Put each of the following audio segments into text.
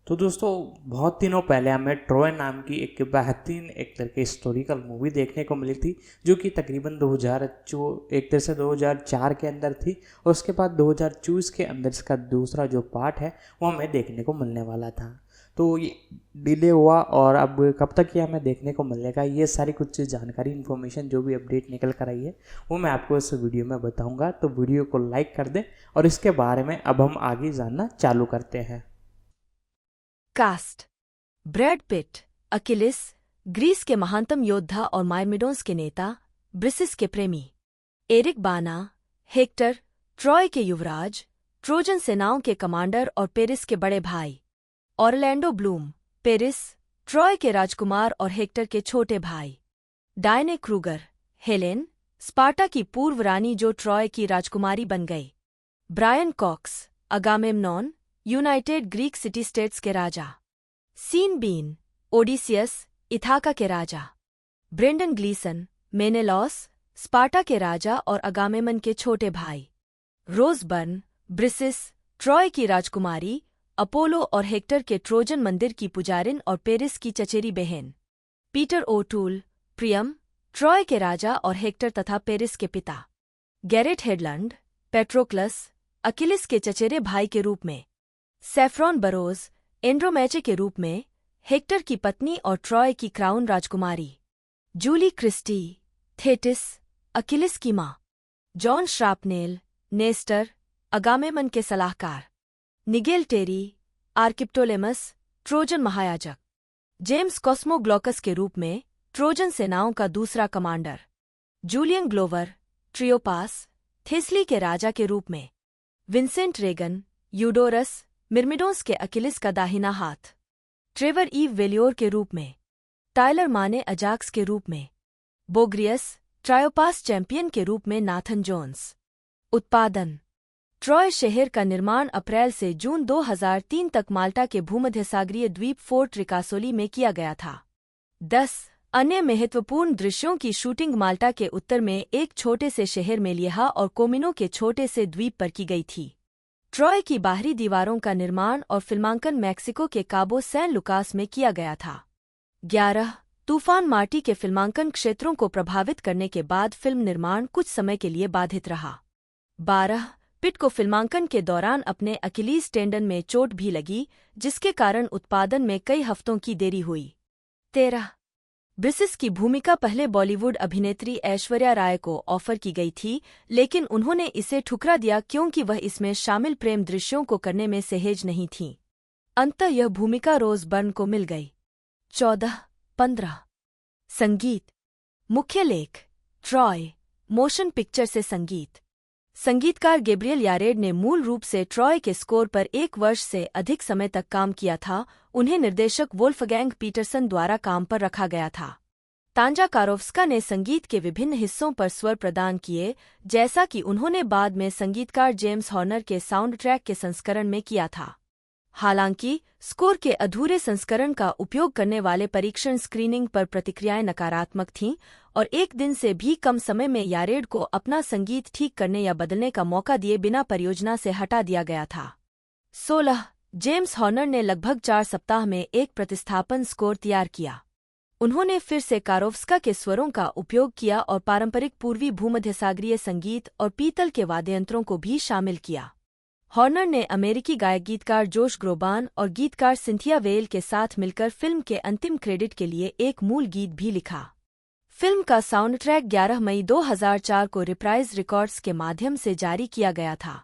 तो दोस्तों, बहुत दिनों पहले हमें ट्रॉय नाम की एक बेहतरीन एक तरह की हिस्टोरिकल मूवी देखने को मिली थी, जो कि तकरीबन 2000 जो एक तरह से 2004 के अंदर थी, और उसके बाद 2024 के अंदर इसका दूसरा जो पार्ट है वो हमें देखने को मिलने वाला था। तो ये डिले हुआ, और अब कब तक ये हमें देखने को मिलेगा, ये सारी कुछ जानकारी इन्फॉर्मेशन जो भी अपडेट निकल कर आई है वो मैं आपको इस वीडियो में बताऊंगा। तो वीडियो को लाइक कर दें और इसके बारे में अब हम आगे जानना चालू करते हैं। Cast: Brad Pitt, Achilles, Greece के महानतम योद्धा और मायरमिडोंस के नेता, ब्रिसिस के प्रेमी। एरिक बाना, हेक्टर, ट्रॉय के युवराज, ट्रोजन सेनाओं के कमांडर और पेरिस के बड़े भाई। ऑरलैंडो ब्लूम, पेरिस, ट्रॉय के राजकुमार और हेक्टर के छोटे भाई। डायने क्रूगर, हेलेन, स्पार्टा की पूर्व रानी जो ट्रॉय की राजकुमारी बन गई। Brian Cox, Agamemnon, United Greek city states के राजा। सीन बीन, ओडिसियस, इथाका के राजा। ब्रेंडन ग्लीसन, मेनेलॉस, स्पार्टा के राजा और अगामेमन के छोटे भाई। रोज बर्न, ब्रिसिस, ट्रॉय की राजकुमारी, अपोलो और हेक्टर के ट्रोजन मंदिर की पुजारिन और पेरिस की चचेरी बहन। पीटर ओटूल, प्रियम, ट्रॉय के राजा और हेक्टर तथा पेरिस के पिता। गैरेट हेडलैंड, पेट्रोक्लस, अकिलिस के चचेरे भाई के रूप में। सैफ्रॉन बरोज, एंड्रोमैचे के रूप में, हेक्टर की पत्नी और ट्रॉय की क्राउन राजकुमारी। जूली क्रिस्टी, थेटिस, अकिलिस की माँ। जॉन श्रापनेल, नेस्टर, अगामेमन के सलाहकार। निगेल टेरी, आर्किप्टोलेमस, ट्रोजन महायाजक। जेम्स कॉस्मोग्लॉकस के रूप में, ट्रोजन सेनाओं का दूसरा कमांडर। जूलियन ग्लोवर, ट्रियोपास, थेस्ली के राजा के रूप में। विंसेंट रेगन, यूडोरस, मिर्मिडोंस के अकिलिस का दाहिना हाथ। ट्रेवर ईव वेलियोर के रूप में। टायलर माने अजाक्स के रूप में। बोग्रियस, ट्रायोपास चैंपियन के रूप में नाथन जोन्स। उत्पादन: ट्रॉय शहर का निर्माण अप्रैल से जून 2003 तक माल्टा के भूमध्यसागरीय द्वीप फोर्ट रिकासोली में किया गया था। 10 अन्य महत्वपूर्ण दृश्यों की शूटिंग माल्टा के उत्तर में एक छोटे से शहर मेलिहा और कोमिनो के छोटे से द्वीप पर की गई थी। ट्रॉय की बाहरी दीवारों का निर्माण और फिल्मांकन मैक्सिको के काबो सैन लुकास में किया गया था। 11 तूफान मार्टी के फिल्मांकन क्षेत्रों को प्रभावित करने के बाद फिल्म निर्माण कुछ समय के लिए बाधित रहा। 12 पिट को फिल्मांकन के दौरान अपने अकिलीज टेंडन में चोट भी लगी, जिसके कारण उत्पादन में कई हफ्तों की देरी हुई। 13 ब्रिसिस की भूमिका पहले बॉलीवुड अभिनेत्री ऐश्वर्या राय को ऑफर की गई थी, लेकिन उन्होंने इसे ठुकरा दिया क्योंकि वह इसमें शामिल प्रेम दृश्यों को करने में सहज नहीं थीं। अंततः यह भूमिका रोज बर्न को मिल गई। 14-15 संगीत। मुख्य लेख: ट्रॉय, मोशन पिक्चर से संगीत। संगीतकार गैब्रियल यारेड ने मूल रूप से ट्रॉय के स्कोर पर 1 वर्ष से अधिक समय तक काम किया था। उन्हें निर्देशक वोल्फगैंग पीटरसन द्वारा काम पर रखा गया था। तांजा कारोव्स्का ने संगीत के विभिन्न हिस्सों पर स्वर प्रदान किए, जैसा कि उन्होंने बाद में संगीतकार जेम्स हॉर्नर के साउंड ट्रैक के संस्करण में किया था। हालांकि स्कोर के अधूरे संस्करण का उपयोग करने वाले परीक्षण स्क्रीनिंग पर प्रतिक्रियाएं नकारात्मक थीं, और 1 दिन से भी कम समय में यारेड को अपना संगीत ठीक करने या बदलने का मौका दिए बिना परियोजना से हटा दिया गया था। 16 जेम्स हॉर्नर ने लगभग 4 सप्ताह में एक प्रतिस्थापन स्कोर तैयार किया। उन्होंने फिर से कारोव्स्का के स्वरों का उपयोग किया और पारंपरिक पूर्वी भूमध्यसागरीय संगीत और पीतल के वाद्ययंत्रों को भी शामिल किया। हॉर्नर ने अमेरिकी गायक गीतकार जोश ग्रोबान और गीतकार सिंथिया वेल के साथ मिलकर फिल्म के अंतिम क्रेडिट के लिए एक मूल गीत भी लिखा। फिल्म का साउंड ट्रैक 11 मई 2004 को रिप्राइज रिकॉर्ड्स के माध्यम से जारी किया गया था।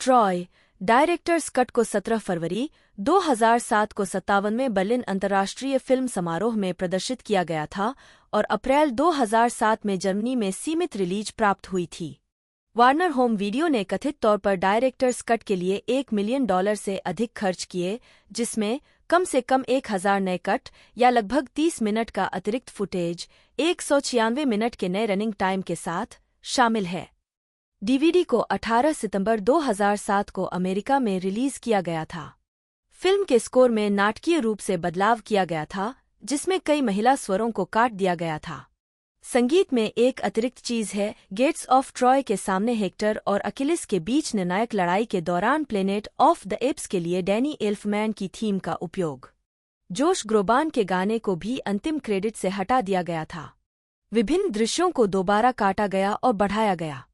ट्रॉय डायरेक्टर्स कट को 17 फरवरी 2007 को 57वें बर्लिन अंतर्राष्ट्रीय फिल्म समारोह में प्रदर्शित किया गया था और अप्रैल 2007 में जर्मनी में सीमित रिलीज प्राप्त हुई थी। वार्नर होम वीडियो ने कथित तौर पर डायरेक्टर्स कट के लिए $1 मिलियन से अधिक खर्च किए, जिसमें कम से कम 1000 नए कट या लगभग 30 मिनट का अतिरिक्त फुटेज 196 मिनट के नए रनिंग टाइम के साथ शामिल है। डीवीडी को 18 सितंबर 2007 को अमेरिका में रिलीज किया गया था। फिल्म के स्कोर में नाटकीय रूप से बदलाव किया गया था, जिसमें कई महिला स्वरों को काट दिया गया था। संगीत में एक अतिरिक्त चीज है गेट्स ऑफ ट्रॉय के सामने हेक्टर और अकिलिस के बीच निर्णायक लड़ाई के दौरान प्लेनेट ऑफ द एप्स के लिए डैनी एल्फमैन की थीम का उपयोग। जोश ग्रोबान के गाने को भी अंतिम क्रेडिट से हटा दिया गया था। विभिन्न दृश्यों को दोबारा काटा गया और बढ़ाया गया।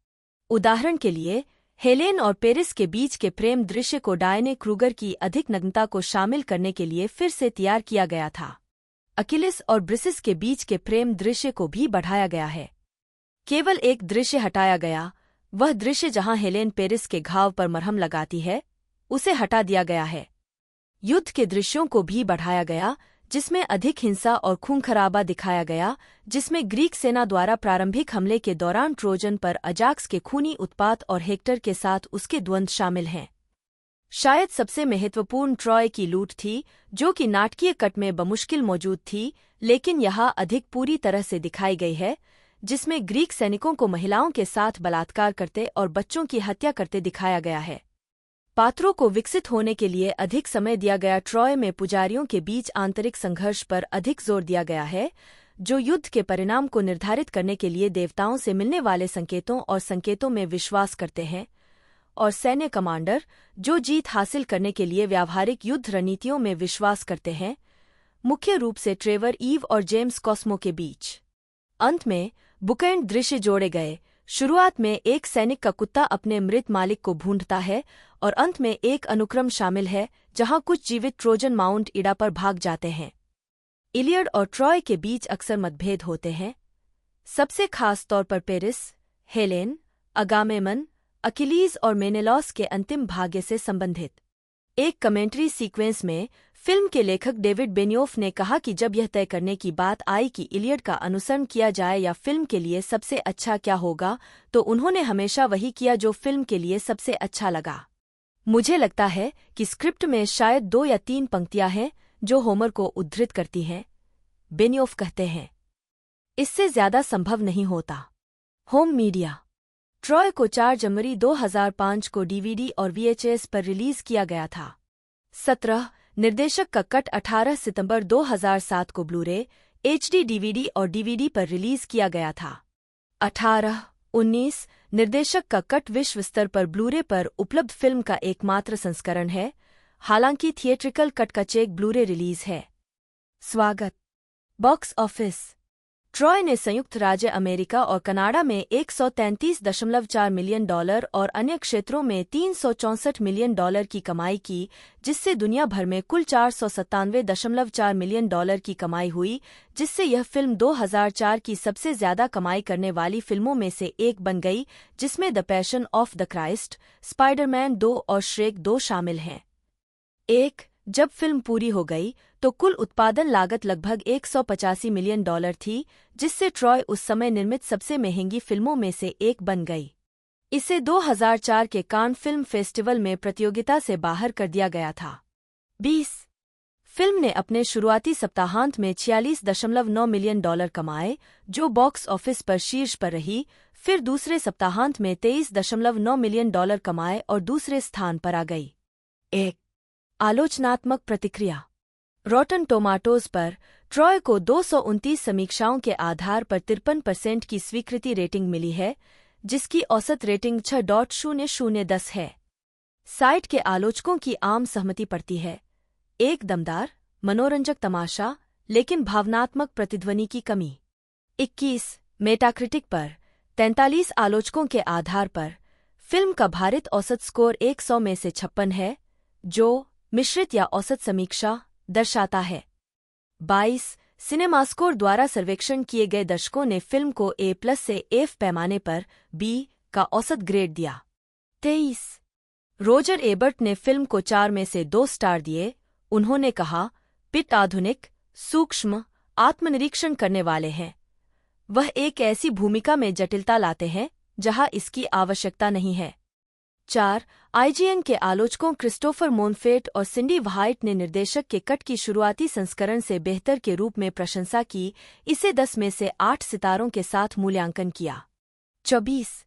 उदाहरण के लिए हेलेन और पेरिस के बीच के प्रेम दृश्य को डायने क्रूगर की अधिक नग्नता को शामिल करने के लिए फिर से तैयार किया गया था। अकिलिस और ब्रिसिस के बीच के प्रेम दृश्य को भी बढ़ाया गया है। केवल एक दृश्य हटाया गया, वह दृश्य जहां हेलेन पेरिस के घाव पर मरहम लगाती है, उसे हटा दिया गया है। युद्ध के दृश्यों को भी बढ़ाया गया, जिसमें अधिक हिंसा और खून-खराबा दिखाया गया, जिसमें ग्रीक सेना द्वारा प्रारंभिक हमले के दौरान ट्रोजन पर अजाक्स के खूनी उत्पात और हेक्टर के साथ उसके द्वंद्व शामिल हैं। शायद सबसे महत्वपूर्ण ट्रॉय की लूट थी, जो कि नाटकीय कट में बमुश्किल मौजूद थी, लेकिन यहाँ अधिक पूरी तरह से दिखाई गई है, जिसमें ग्रीक सैनिकों को महिलाओं के साथ बलात्कार करते और बच्चों की हत्या करते दिखाया गया है। पात्रों को विकसित होने के लिए अधिक समय दिया गया। ट्रॉय में पुजारियों के बीच आंतरिक संघर्ष पर अधिक जोर दिया गया है, जो युद्ध के परिणाम को निर्धारित करने के लिए देवताओं से मिलने वाले संकेतों और संकेतों में विश्वास करते हैं, और सैन्य कमांडर, जो जीत हासिल करने के लिए व्यावहारिक युद्ध रणनीतियों में विश्वास करते हैं, मुख्य रूप से ट्रेवर ईव और जेम्स कॉस्मो के बीच। अंत में बुकएंड दृश्य जोड़े गए। शुरुआत में एक सैनिक का कुत्ता अपने मृत मालिक को ढूंढता है, और अंत में एक अनुक्रम शामिल है जहां कुछ जीवित ट्रोजन माउंट इडा पर भाग जाते हैं। इलियड और ट्रॉय के बीच अक्सर मतभेद होते हैं, सबसे खास तौर पर पेरिस, हेलेन, अगामेमन, अकिलीज और मेनेलॉस के अंतिम भाग्य से संबंधित। एक कमेंट्री सीक्वेंस में फिल्म के लेखक डेविड बेनियोफ ने कहा कि जब यह तय करने की बात आई कि इलियड का अनुसरण किया जाए या फिल्म के लिए सबसे अच्छा क्या होगा, तो उन्होंने हमेशा वही किया जो फिल्म के लिए सबसे अच्छा लगा। मुझे लगता है कि स्क्रिप्ट में शायद 2 या 3 पंक्तियां हैं जो होमर को उद्धृत करती हैं, बेनियोफ कहते हैं। इससे ज्यादा संभव नहीं होता। Home media. ट्रॉय को 4 जनवरी 2005 को डीवीडी और वीएचएस पर रिलीज किया गया था। 17 निर्देशक का कट 18 सितंबर 2007 को ब्लूरे, एचडी डीवीडी और डीवीडी पर रिलीज किया गया था। 18-19 निर्देशक का कट विश्व स्तर पर ब्लूरे पर उपलब्ध फिल्म का एकमात्र संस्करण है, हालांकि थिएट्रिकल कट का चेक ब्लूरे रिलीज है। स्वागत। Box office. ट्रॉय ने संयुक्त राज्य अमेरिका और कनाडा में $133.4 मिलियन और अन्य क्षेत्रों में $364 मिलियन की कमाई की, जिससे दुनिया भर में कुल $497.4 मिलियन की कमाई हुई, जिससे यह फिल्म 2004 की सबसे ज्यादा कमाई करने वाली फिल्मों में से एक बन गई, जिसमें the passion of the Christ, Spiderman 2 और श्रेक 2 शामिल हैं। जब फिल्म पूरी हो गई तो कुल उत्पादन लागत लगभग $185 मिलियन थी, जिससे ट्रॉय उस समय निर्मित सबसे महंगी फिल्मों में से एक बन गई। इसे 2004 के कान फिल्म फेस्टिवल में प्रतियोगिता से बाहर कर दिया गया था। 20 फिल्म ने अपने शुरुआती सप्ताहांत में $46.9 मिलियन कमाए, जो बॉक्स ऑफिस पर शीर्ष पर रही, फिर दूसरे सप्ताहांत में $23.9 मिलियन कमाए और दूसरे स्थान पर आ गई। आलोचनात्मक प्रतिक्रिया। रॉटन टोमाटोज पर ट्रॉय को 229 समीक्षाओं के आधार पर 53% की स्वीकृति रेटिंग मिली है, जिसकी औसत रेटिंग 6.0010 है। साइट के आलोचकों की आम सहमति पड़ती है, एक दमदार, मनोरंजक तमाशा, लेकिन भावनात्मक प्रतिध्वनि की कमी। 21 मेटाक्रिटिक पर 43 आलोचकों के आधार पर फिल्म का भारित औसत स्कोर 100 में से 56 है, जो मिश्रित या औसत समीक्षा दर्शाता है। 22 सिनेमास्कोर द्वारा सर्वेक्षण किए गए दर्शकों ने फिल्म को A+ से F पैमाने पर B का औसत ग्रेड दिया। 23 रोजर एबर्ट ने फिल्म को 4 में से 2 स्टार दिए। उन्होंने कहा, पिट आधुनिक, सूक्ष्म, आत्मनिरीक्षण करने वाले हैं। वह एक ऐसी भूमिका में जटिलता लाते हैं जहां इसकी आवश्यकता नहीं है। 4 IGN के आलोचकों क्रिस्टोफर मोनफेट और सिंडी व्हाइट ने निर्देशक के कट की शुरुआती संस्करण से बेहतर के रूप में प्रशंसा की, इसे 10 में से 8 सितारों के साथ मूल्यांकन किया। 24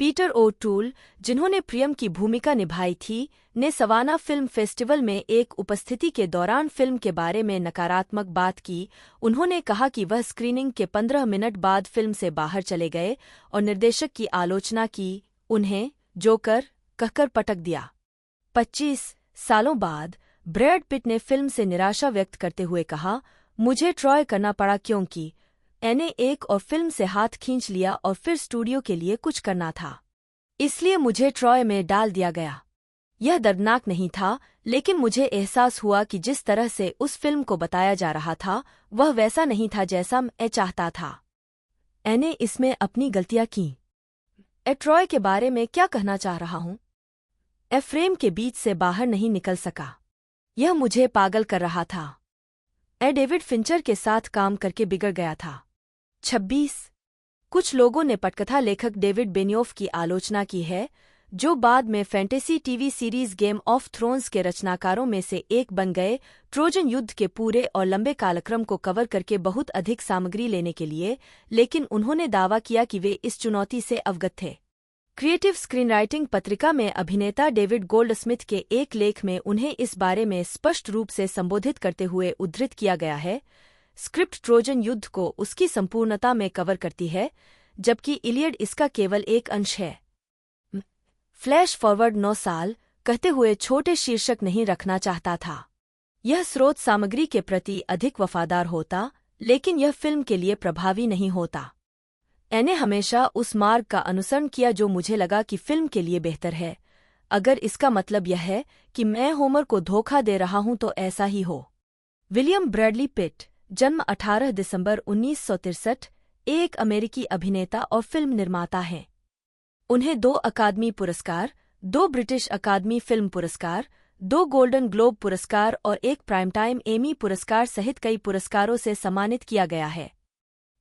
पीटर ओ'टूल, जिन्होंने प्रियम की भूमिका निभाई थी, ने सवाना फिल्म फेस्टिवल में एक उपस्थिति के दौरान फिल्म के बारे में नकारात्मक बात की। उन्होंने कहा कि वह स्क्रीनिंग के 15 मिनट बाद फिल्म से बाहर चले गए और निर्देशक की आलोचना की, उन्हें जोकर कहकर पटक दिया। 25 सालों बाद ब्रैड पिट ने फिल्म से निराशा व्यक्त करते हुए कहा, मुझे ट्रॉय करना पड़ा क्योंकि मैंने एक और फिल्म से हाथ खींच लिया और फिर स्टूडियो के लिए कुछ करना था, इसलिए मुझे ट्रॉय में डाल दिया गया। यह दर्दनाक नहीं था, लेकिन मुझे एहसास हुआ कि जिस तरह से उस फिल्म को बताया जा रहा था वह वैसा नहीं था जैसा मैं चाहता था। मैंने इसमें अपनी गलतियां की। ट्रॉय के बारे में क्या कहना चाह रहा हूँ? फ्रेम के बीच से बाहर नहीं निकल सका। यह मुझे पागल कर रहा था। डेविड फिंचर के साथ काम करके बिगड़ गया था। 26 कुछ लोगों ने पटकथा लेखक डेविड बेनियोफ की आलोचना की है, जो बाद में fantasy TV series game of thrones के रचनाकारों में से एक बन गए, ट्रोजन युद्ध के पूरे और लंबे कालक्रम को कवर करके बहुत अधिक सामग्री लेने के लिए, लेकिन उन्होंने दावा किया कि वे इस चुनौती से अवगत थे। क्रिएटिव स्क्रीनराइटिंग पत्रिका में अभिनेता डेविड गोल्डस्मिथ के एक लेख में उन्हें इस बारे में स्पष्ट रूप से संबोधित करते हुए उद्धृत किया गया है, स्क्रिप्ट ट्रोजन युद्ध को उसकी संपूर्णता में कवर करती है, जबकि इलियड इसका केवल एक अंश है। फ्लैश फॉरवर्ड 9 साल कहते हुए छोटे शीर्षक नहीं रखना चाहता था। यह स्रोत सामग्री के प्रति अधिक वफादार होता, लेकिन यह फिल्म के लिए प्रभावी नहीं होता। मैंने हमेशा उस मार्ग का अनुसरण किया जो मुझे लगा कि फिल्म के लिए बेहतर है। अगर इसका मतलब यह है कि मैं होमर को धोखा दे रहा हूं तो ऐसा ही हो। विलियम ब्रैडली पिट, जन्म 18 दिसंबर 1963, एक अमेरिकी अभिनेता और फिल्म निर्माता हैं। उन्हें 2 अकादमी पुरस्कार, 2 ब्रिटिश अकादमी फिल्म पुरस्कार, 2 गोल्डन ग्लोब पुरस्कार और 1 प्राइमटाइम एमी पुरस्कार सहित कई पुरस्कारों से सम्मानित किया गया है।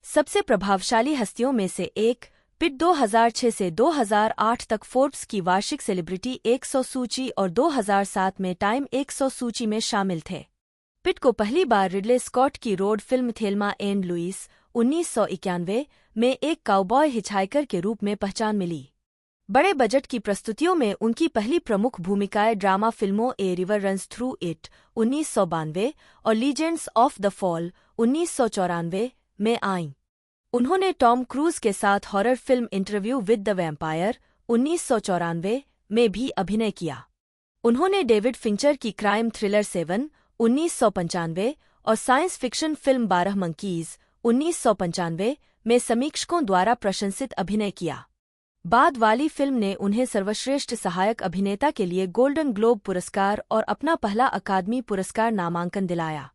सबसे प्रभावशाली हस्तियों में से एक, पिट 2006 से 2008 तक फोर्ब्स की वार्षिक सेलिब्रिटी 100 सूची और 2007 में टाइम 100 सूची में शामिल थे। पिट को पहली बार रिडले स्कॉट की road film Thelma and Louise 1991 में एक काउबॉय हिचहाइकर के रूप में पहचान मिली। बड़े बजट की प्रस्तुतियों में उनकी पहली प्रमुख भूमिकाएं ड्रामा फिल्मों a river runs through it 1992 और लीजेंड्स ऑफ द फॉल 1994 में आईं। उन्होंने टॉम क्रूज के साथ horror film interview with the vampire 1994 में भी अभिनय किया। उन्होंने डेविड फिंचर की क्राइम थ्रिलर 7 1995 और साइंस फिक्शन फिल्म 12 मंकीज 1995 में समीक्षकों द्वारा प्रशंसित अभिनय किया। बाद वाली फिल्म ने उन्हें सर्वश्रेष्ठ सहायक अभिनेता के लिए गोल्डन ग्लोब पुरस्कार और अपना पहला अकादमी पुरस्कार नामांकन दिलाया।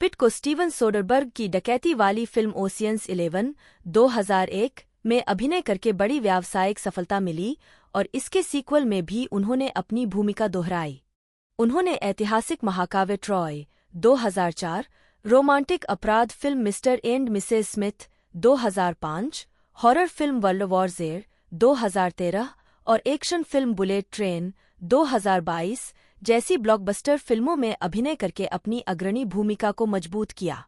पिट को स्टीवन सोडरबर्ग की डकैती वाली फिल्म ओशियंस 11 2001 में अभिनय करके बड़ी व्यावसायिक सफलता मिली और इसके सीक्वल में भी उन्होंने अपनी भूमिका दोहराई। उन्होंने ऐतिहासिक महाकाव्य ट्रॉय 2004, रोमांटिक अपराध film mister and Mrs Smith 2005, horror film world war Z 2013 और एक्शन फिल्म बुलेट ट्रेन 2022 जैसी ब्लॉकबस्टर फिल्मों में अभिनय करके अपनी अग्रणी भूमिका को मजबूत किया।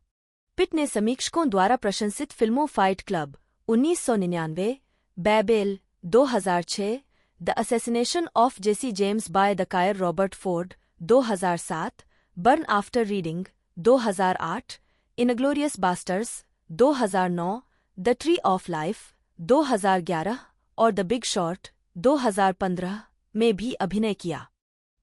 पिट ने समीक्षकों द्वारा प्रशंसित फिल्मों fight club 1999, Babel 2006, the assassination of Jesse James by the coward Robert Ford 2007, burn after reading 2008, inglourious basterds 2009, the tree of life 2011 और द बिग शॉट 2015 में भी अभिनय किया।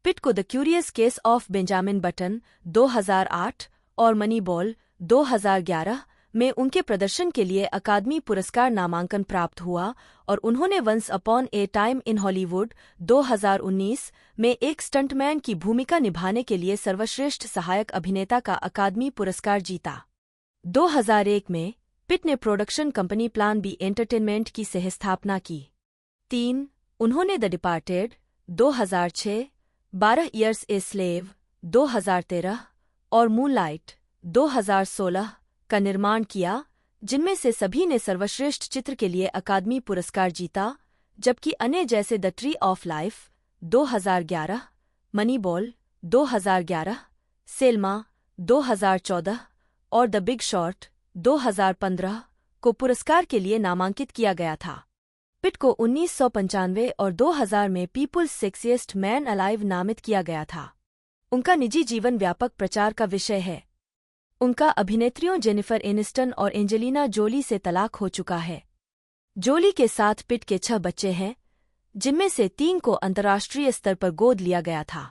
पिट को the curious case of Benjamin button 2008 और money ball 2011 में उनके प्रदर्शन के लिए अकादमी पुरस्कार नामांकन प्राप्त हुआ और उन्होंने once upon a time in Hollywood 2019 में एक स्टंटमैन की भूमिका निभाने के लिए सर्वश्रेष्ठ सहायक अभिनेता का अकादमी पुरस्कार जीता। 2001 में पिट ने production company Plan B Entertainment की सहस्थापना की। 3. उन्होंने The Departed 2006, 12 years a slave 2013 और मूनलाइट 2016 का निर्माण किया, जिनमें से सभी ने सर्वश्रेष्ठ चित्र के लिए अकादमी पुरस्कार जीता, जबकि अन्य जैसे the tree of life 2011, money ball 2011, Selma 2014 और द बिग शॉट 2015 को पुरस्कार के लिए नामांकित किया गया था। पिट को 1995 और 2000 में पीपुल्स सेक्सिएस्ट मैन अलाइव नामित किया गया था। उनका निजी जीवन व्यापक प्रचार का विषय है। उनका अभिनेत्रियों जेनिफर एनिस्टन और एंजेलिना जोली से तलाक हो चुका है। जोली के साथ पिट के 6 बच्चे हैं, जिनमें से 3 को अंतर्राष्ट्रीय स्तर पर गोद लिया गया था।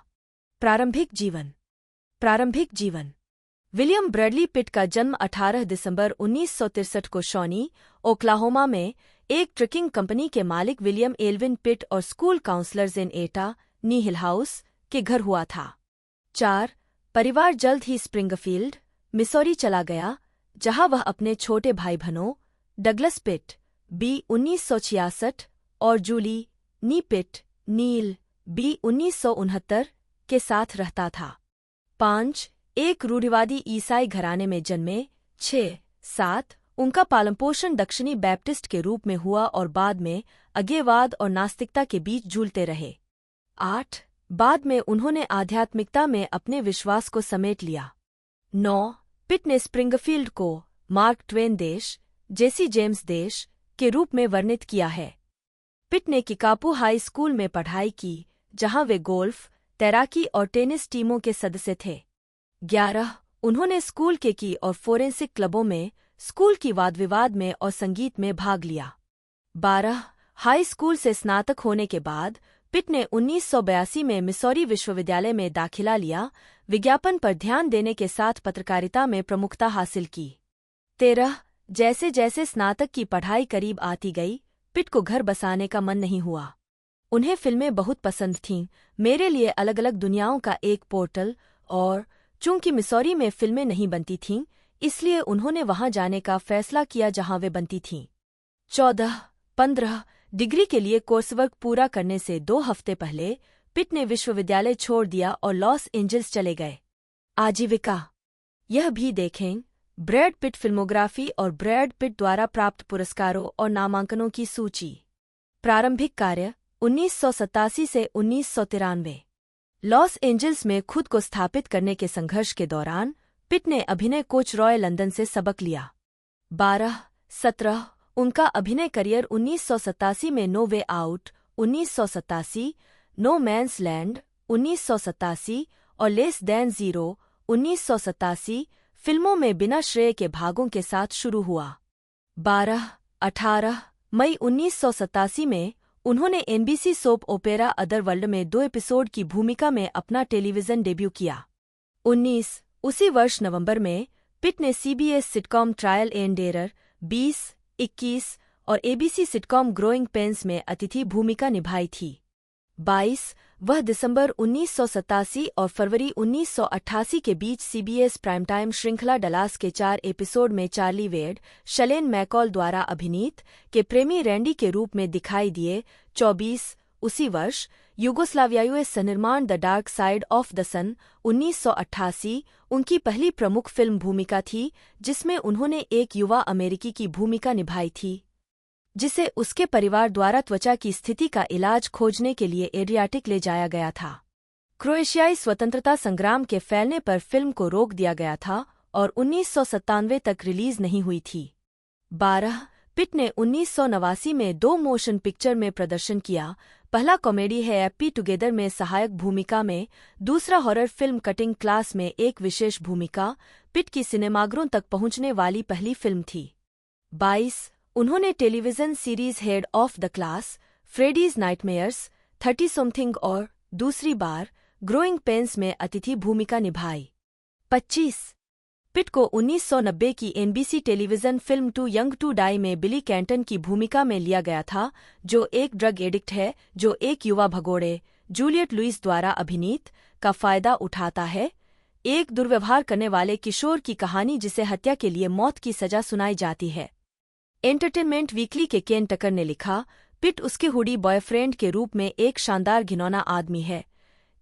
प्रारंभिक जीवन विलियम ब्रैडली पिट का जन्म 18 दिसंबर 1963 को शॉनी, ओक्लाहोमा में एक ट्रकिंग कंपनी के मालिक विलियम एल्विन पिट और स्कूल काउंसलर्स इन एटा, नी हिल हाउस के घर हुआ था। 4. परिवार जल्द ही स्प्रिंगफील्ड, मिसौरी चला गया, जहां वह अपने छोटे भाई बहनों डगलस पिट, बी 1966 और जूली, नी पिट, नील, बी 1969 के साथ रहता था। 5. एक रूढ़िवादी ईसाई घराने में जन्मे। 6. 7. उनका पालनपोषण दक्षिणी बैप्टिस्ट के रूप में हुआ और बाद में अज्ञेयवाद और नास्तिकता के बीच झूलते रहे। 8. बाद में उन्होंने आध्यात्मिकता में अपने विश्वास को समेट लिया। 9. पिट ने स्प्रिंगफील्ड को मार्क ट्वेन देश, जेसी जेम्स देश के रूप में वर्णित किया है। पिट ने किकापू हाई स्कूल में पढ़ाई की, जहां वे गोल्फ, तैराकी और टेनिस टीमों के सदस्य थे। 11. उन्होंने स्कूल के की और फोरेंसिक क्लबों में, स्कूल की वाद विवाद में और संगीत में भाग लिया। 12. हाई स्कूल से स्नातक होने के बाद पिट ने 1982 में मिसौरी विश्वविद्यालय में दाखिला लिया, विज्ञापन पर ध्यान देने के साथ पत्रकारिता में प्रमुखता हासिल की। 13. जैसे जैसे स्नातक की पढ़ाई करीब आती गई, पिट को घर बसाने का मन नहीं हुआ। उन्हें फिल्में बहुत पसंद थीं, मेरे लिए अलग अलग दुनियाओं का एक पोर्टल, और चूंकि मिसौरी में फिल्में नहीं बनती थीं, इसलिए उन्होंने वहां जाने का फैसला किया जहां वे बनती थीं। 14. 15. डिग्री के लिए कोर्सवर्क पूरा करने से 2 हफ्ते पहले पिट ने विश्वविद्यालय छोड़ दिया और लॉस एंजल्स चले गए। आजीविका यह भी देखें, ब्रैड पिट फिल्मोग्राफी और ब्रैड पिट द्वारा प्राप्त पुरस्कारों और नामांकनों की सूची। प्रारंभिक कार्य 1987 से 1993। लॉस एंजल्स में खुद को स्थापित करने के संघर्ष के दौरान पिट ने अभिनय कोच रॉय लंदन से सबक लिया। 12. 17. उनका अभिनय करियर 1987 में no way out 1987, no man's land 1987 और लेस दैन जीरो 1987 फिल्मों में बिना श्रेय के भागों के साथ शुरू हुआ। 12. 18. मई 1987 में उन्होंने एनबीसी सोप ओपेरा अदरवर्ल्ड में 2 एपिसोड की भूमिका में अपना टेलीविजन डेब्यू किया। 19. उसी वर्ष नवंबर में पिट ने CBS sitcom trial and error 20, 21 और एबीसी सिटकॉम ग्रोइंग पेन्स में अतिथि भूमिका निभाई थी। 22. वह दिसंबर 1987 और फरवरी 1988 के बीच सीबीएस प्राइमटाइम श्रृंखला डलास के 4 एपिसोड में चार्ली वेड, शलेन मैकॉल द्वारा अभिनीत के प्रेमी रैंडी के रूप में दिखाई दिए। 24. उसी वर्ष यूगोस्लावियाई सनिर्माण the dark side of the sun 1988 उनकी पहली प्रमुख फिल्म भूमिका थी, जिसमें उन्होंने एक युवा अमेरिकी की भूमिका निभाई थी, जिसे उसके परिवार द्वारा त्वचा की स्थिति का इलाज खोजने के लिए एड्रियाटिक ले जाया गया था। क्रोएशियाई स्वतंत्रता संग्राम के फैलने पर फिल्म को रोक दिया गया था और 1997 तक रिलीज नहीं हुई थी। 12. पिट ने 1989 में 2 मोशन पिक्चर में प्रदर्शन किया। पहला कॉमेडी है हैप्पी टुगेदर में सहायक भूमिका में, दूसरा हॉरर फिल्म कटिंग क्लास में एक विशेष भूमिका। पिट की सिनेमाघरों तक पहुंचने वाली पहली फिल्म थी। 22. उन्होंने television series head of the class, Freddy's nightmares, 30 something और दूसरी बार ग्रोइंग पेन्स में अतिथि भूमिका निभाई। 25. पिट को 1990 की NBC television film too young to die में बिली कैंटन की भूमिका में लिया गया था, जो एक ड्रग एडिक्ट है जो एक युवा भगोड़े, जूलियट लुइस द्वारा अभिनीत, का फायदा उठाता है, एक दुर्व्यवहार करने वाले किशोर की कहानी जिसे हत्या के लिए मौत की सजा सुनाई जाती है। एंटरटेनमेंट वीकली के केन टकर ने लिखा, पिट उसके हुडी बॉयफ्रेंड के रूप में एक शानदार घिनौना आदमी है।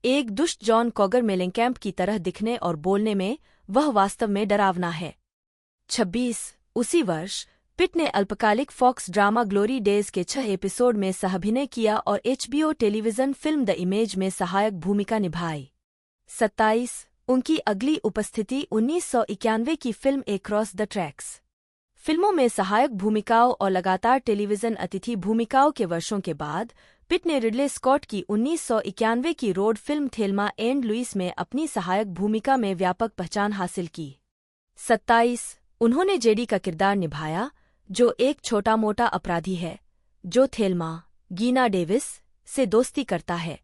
एक दुष्ट जॉन कॉगर मेलेंकैम्प की तरह दिखने और बोलने में वह वास्तव में डरावना है। 26. उसी वर्ष पिट ने अल्पकालिक फॉक्स ड्रामा ग्लोरी डेज के 6 एपिसोड में सहअभिनय किया और HBO television film the image में सहायक भूमिका निभाई। 27. उनकी अगली उपस्थिति 1991 की फिल्म एक्रॉस द ट्रैक्स फिल्मों में सहायक भूमिकाओं और लगातार टेलीविजन अतिथि भूमिकाओं के वर्षों के बाद पिट ने रिडले स्कॉट की 1991 की road film Thelma and Louise में अपनी सहायक भूमिका में व्यापक पहचान हासिल की। 27 उन्होंने जेडी का किरदार निभाया, जो एक छोटा-मोटा अपराधी है जो थेल्मा गीना डेविस से दोस्ती करता है।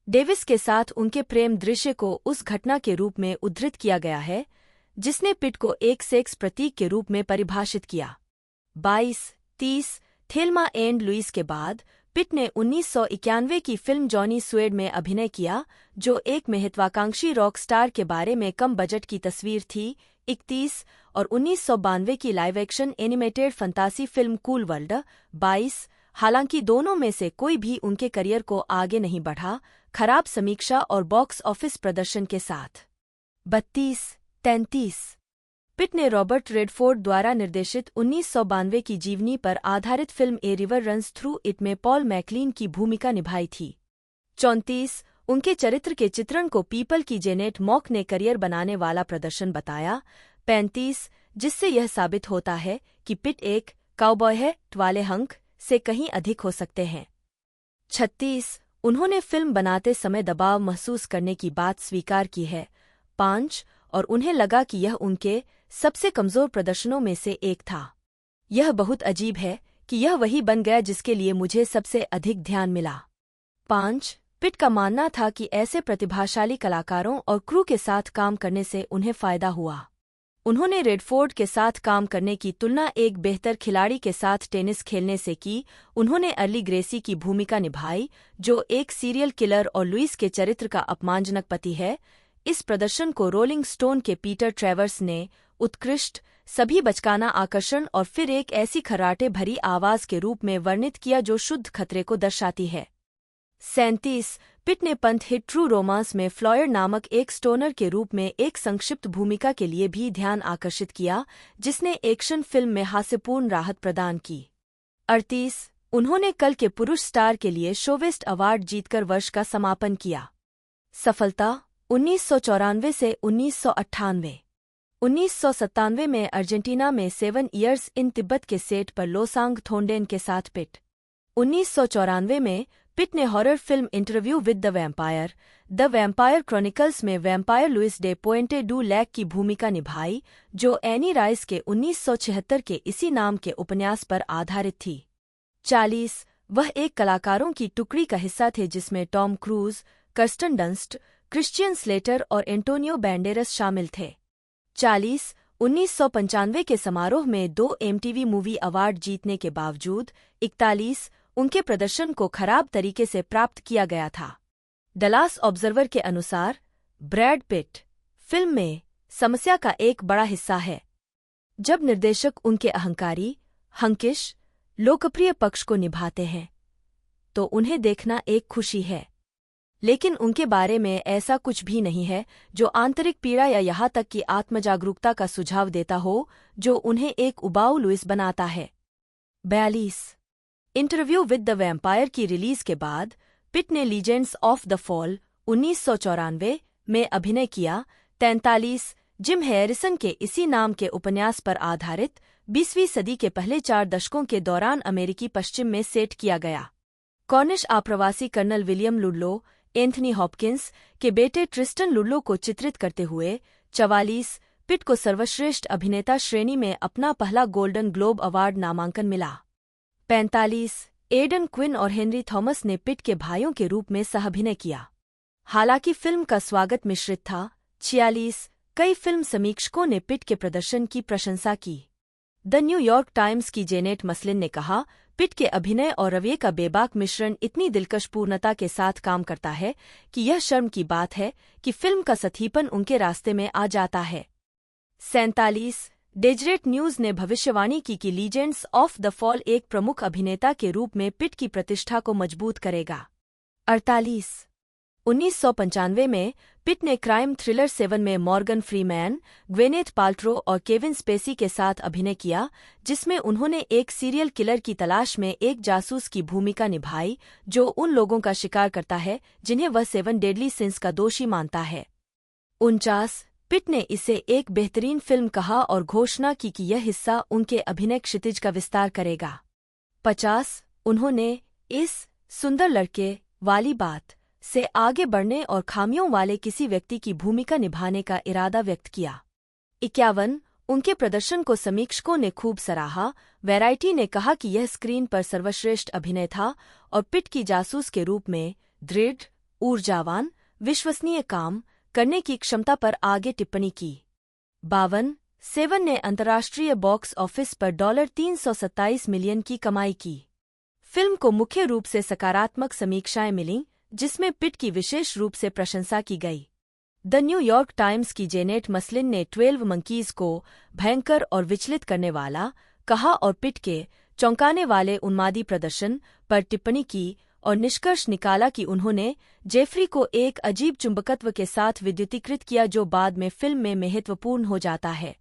डेविस के साथ उनके प्रेम दृश्य को उस घटना के रूप में उद्धृत किया गया है जिसने पिट को एक सेक्स प्रतीक के रूप में परिभाषित किया। 22-30 थेल्मा एंड लुइस के बाद पिट ने 1991 की फिल्म जॉनी स्वेड में अभिनय किया, जो एक महत्वाकांक्षी रॉक स्टार के बारे में कम बजट की तस्वीर थी। 31 और 1992 की लाइव एक्शन एनिमेटेड फंतासी फिल्म कूल वर्ल्ड। 22 हालांकि दोनों में से कोई भी उनके करियर को आगे नहीं बढ़ा, खराब समीक्षा और बॉक्स ऑफिस प्रदर्शन के साथ। 32-33 पिट ने रॉबर्ट रेडफोर्ड द्वारा निर्देशित 1992 की जीवनी पर आधारित film a river runs through it में पॉल मैकलीन की भूमिका निभाई थी। 34 उनके चरित्र के चित्रण को पीपल की जेनेट मॉक ने करियर बनाने वाला प्रदर्शन बताया। 35 जिससे यह साबित होता है कि पिट एक काउबॉय है वाले हंक से कहीं अधिक हो सकते हैं। 36 उन्होंने फिल्म बनाते समय दबाव महसूस करने की बात स्वीकार की है। 5 और उन्हें लगा कि यह उनके सबसे कमजोर प्रदर्शनों में से एक था। यह बहुत अजीब है कि यह वही बन गया जिसके लिए मुझे सबसे अधिक ध्यान मिला। 5 पिट का मानना था कि ऐसे प्रतिभाशाली कलाकारों और क्रू के साथ काम करने से उन्हें फायदा हुआ। उन्होंने रेडफोर्ड के साथ काम करने की तुलना एक बेहतर खिलाड़ी के साथ टेनिस खेलने से की। उन्होंने अर्ली ग्रेसी की भूमिका निभाई, जो एक सीरियल किलर और लुइस के चरित्र का अपमानजनक पति है। इस प्रदर्शन को रोलिंग स्टोन के पीटर ट्रेवर्स ने उत्कृष्ट, सभी बचकाना आकर्षण और फिर एक ऐसी खर्राटे भरी आवाज के रूप में वर्णित किया जो शुद्ध खतरे को दर्शाती है। 37 पिट ने पंथ हिट ट्रू रोमांस में फ्लॉयर नामक एक स्टोनर के रूप में एक संक्षिप्त भूमिका के लिए भी ध्यान आकर्षित किया, जिसने एक्शन फिल्म में हास्यपूर्ण राहत प्रदान की। 38 उन्होंने कल के पुरुष स्टार के लिए शोवेस्ट अवार्ड जीतकर वर्ष का समापन किया। सफलता 1994 से 1998। 1997 में अर्जेंटीना में 7 ईयर्स इन तिब्बत के सेट पर लोसांग थोंडेन के साथ पिट। 1994 में पिट ने horror film interview with the vampire chronicles में vampire Louis de Pointe du Lac की भूमिका निभाई, जो एनी राइस के 1976 के इसी नाम के उपन्यास पर आधारित थी। 40 वह एक कलाकारों की टुकड़ी का हिस्सा थे जिसमें Tom cruise, Kirsten Dunst, Christian Slater और एंटोनियो बैंडेरस शामिल थे। 40 1995 के समारोह में 2 MTV मूवी अवार्ड जीतने के बावजूद 41 उनके प्रदर्शन को खराब तरीके से प्राप्त किया गया था। डलास ऑब्जर्वर के अनुसार ब्रैड पिट फिल्म में समस्या का एक बड़ा हिस्सा है। जब निर्देशक उनके अहंकारी, हंकिश, लोकप्रिय पक्ष को निभाते हैं तो उन्हें देखना एक खुशी है, लेकिन उनके बारे में ऐसा कुछ भी नहीं है जो आंतरिक पीड़ा या यहाँ तक कि आत्मजागरूकता का सुझाव देता हो, जो उन्हें एक उबाऊ लुइस बनाता है। 42 इंटरव्यू विद द वैम्पायर की रिलीज के बाद पिट ने लीजेंड्स ऑफ द फॉल 1994 में अभिनय किया। 43 जिम हैरिसन के इसी नाम के उपन्यास पर आधारित 20वीं सदी के पहले 4 दशकों के दौरान अमेरिकी पश्चिम में सेट किया गया। कॉर्निश आप्रवासी colonel William Ludlow Anthony Hopkins के बेटे ट्रिस्टन लुडलो को चित्रित करते हुए 44 पिट को सर्वश्रेष्ठ अभिनेता श्रेणी में अपना पहला गोल्डन ग्लोब अवार्ड नामांकन मिला। 45 एडन क्विन और हेनरी थॉमस ने पिट के भाइयों के रूप में सह-अभिनय किया। हालांकि फिल्म का स्वागत मिश्रित था। 46 कई फिल्म समीक्षकों ने पिट के प्रदर्शन की प्रशंसा की। द न्यूयॉर्क टाइम्स की जेनेट मसलिन ने कहा, पिट के अभिनय और रवैये का बेबाक मिश्रण इतनी दिलकश पूर्णता के साथ काम करता है कि यह शर्म की बात है कि फिल्म का सतीपन उनके रास्ते में आ जाता है। 47 डेजरेट न्यूज ने भविष्यवाणी की कि लीजेंड्स ऑफ द फॉल एक प्रमुख अभिनेता के रूप में पिट की प्रतिष्ठा को मजबूत करेगा। 48 1995 में पिट ने क्राइम थ्रिलर 7 में मॉर्गन फ्रीमैन, ग्वेनेथ पाल्ट्रो और केविन स्पेसी के साथ अभिनय किया, जिसमें उन्होंने एक सीरियल किलर की तलाश में एक जासूस की भूमिका निभाई जो उन लोगों का शिकार करता है जिन्हें वह 7 डेडली सिंस का दोषी मानता है। 49 पिट ने इसे एक बेहतरीन फिल्म कहा और घोषणा की कि यह हिस्सा उनके अभिनय क्षितिज का विस्तार करेगा। 50 उन्होंने इस सुंदर लड़के वाली बात से आगे बढ़ने और खामियों वाले किसी व्यक्ति की भूमिका निभाने का इरादा व्यक्त किया। 51 उनके प्रदर्शन को समीक्षकों ने खूब सराहा। वैरायटी ने कहा कि यह स्क्रीन पर सर्वश्रेष्ठ अभिनय था और पिट की जासूस के रूप में दृढ़, ऊर्जावान, विश्वसनीय काम करने की क्षमता पर आगे टिप्पणी की। 52 सेवन ने अंतर्राष्ट्रीय बॉक्स ऑफिस पर $327 मिलियन की कमाई की। फिल्म को मुख्य रूप से सकारात्मक समीक्षाएं मिलीं, जिसमें पिट की विशेष रूप से प्रशंसा की गई। द न्यूयॉर्क टाइम्स की जेनेट मसलिन ने 12 मंकीज को भयंकर और विचलित करने वाला कहा और पिट के चौंकाने वाले उन्मादी प्रदर्शन पर टिप्पणी की और निष्कर्ष निकाला कि उन्होंने जेफरी को एक अजीब चुंबकत्व के साथ विद्युतीकृत किया जो बाद में फिल्म में महत्वपूर्ण हो जाता है।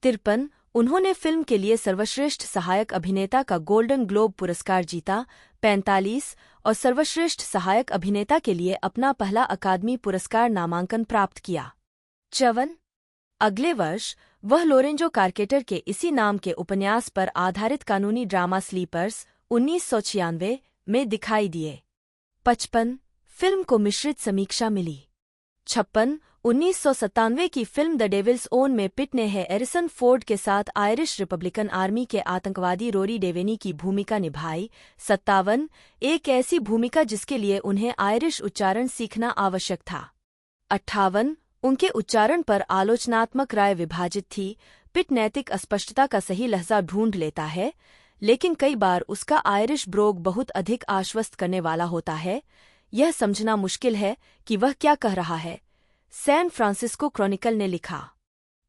53 उन्होंने फिल्म के लिए सर्वश्रेष्ठ सहायक अभिनेता का गोल्डन ग्लोब पुरस्कार जीता। 45 और सर्वश्रेष्ठ सहायक अभिनेता के लिए अपना पहला अकादमी पुरस्कार नामांकन प्राप्त किया। 54 अगले वर्ष वह लोरेंजो कार्केटर के इसी नाम के उपन्यास पर आधारित कानूनी ड्रामा स्लीपर्स 1996 में दिखाई दिए। 55 फिल्म को मिश्रित समीक्षा मिली। 56 1997 की फिल्म द डेविल्स ओन में पिट ने हैरिसन फोर्ड के साथ आयरिश रिपब्लिकन आर्मी के आतंकवादी रोरी डेवेनी की भूमिका निभाई। 57 एक ऐसी भूमिका जिसके लिए उन्हें आयरिश उच्चारण सीखना आवश्यक था। 58 उनके उच्चारण पर आलोचनात्मक राय विभाजित थी। पिट नैतिक अस्पष्टता का सही लहजा ढूंढ लेता है, लेकिन कई बार उसका आयरिश ब्रोग बहुत अधिक आश्वस्त करने वाला होता है। यह समझना मुश्किल है कि वह क्या कह रहा है। सैन फ्रांसिस्को क्रॉनिकल ने लिखा।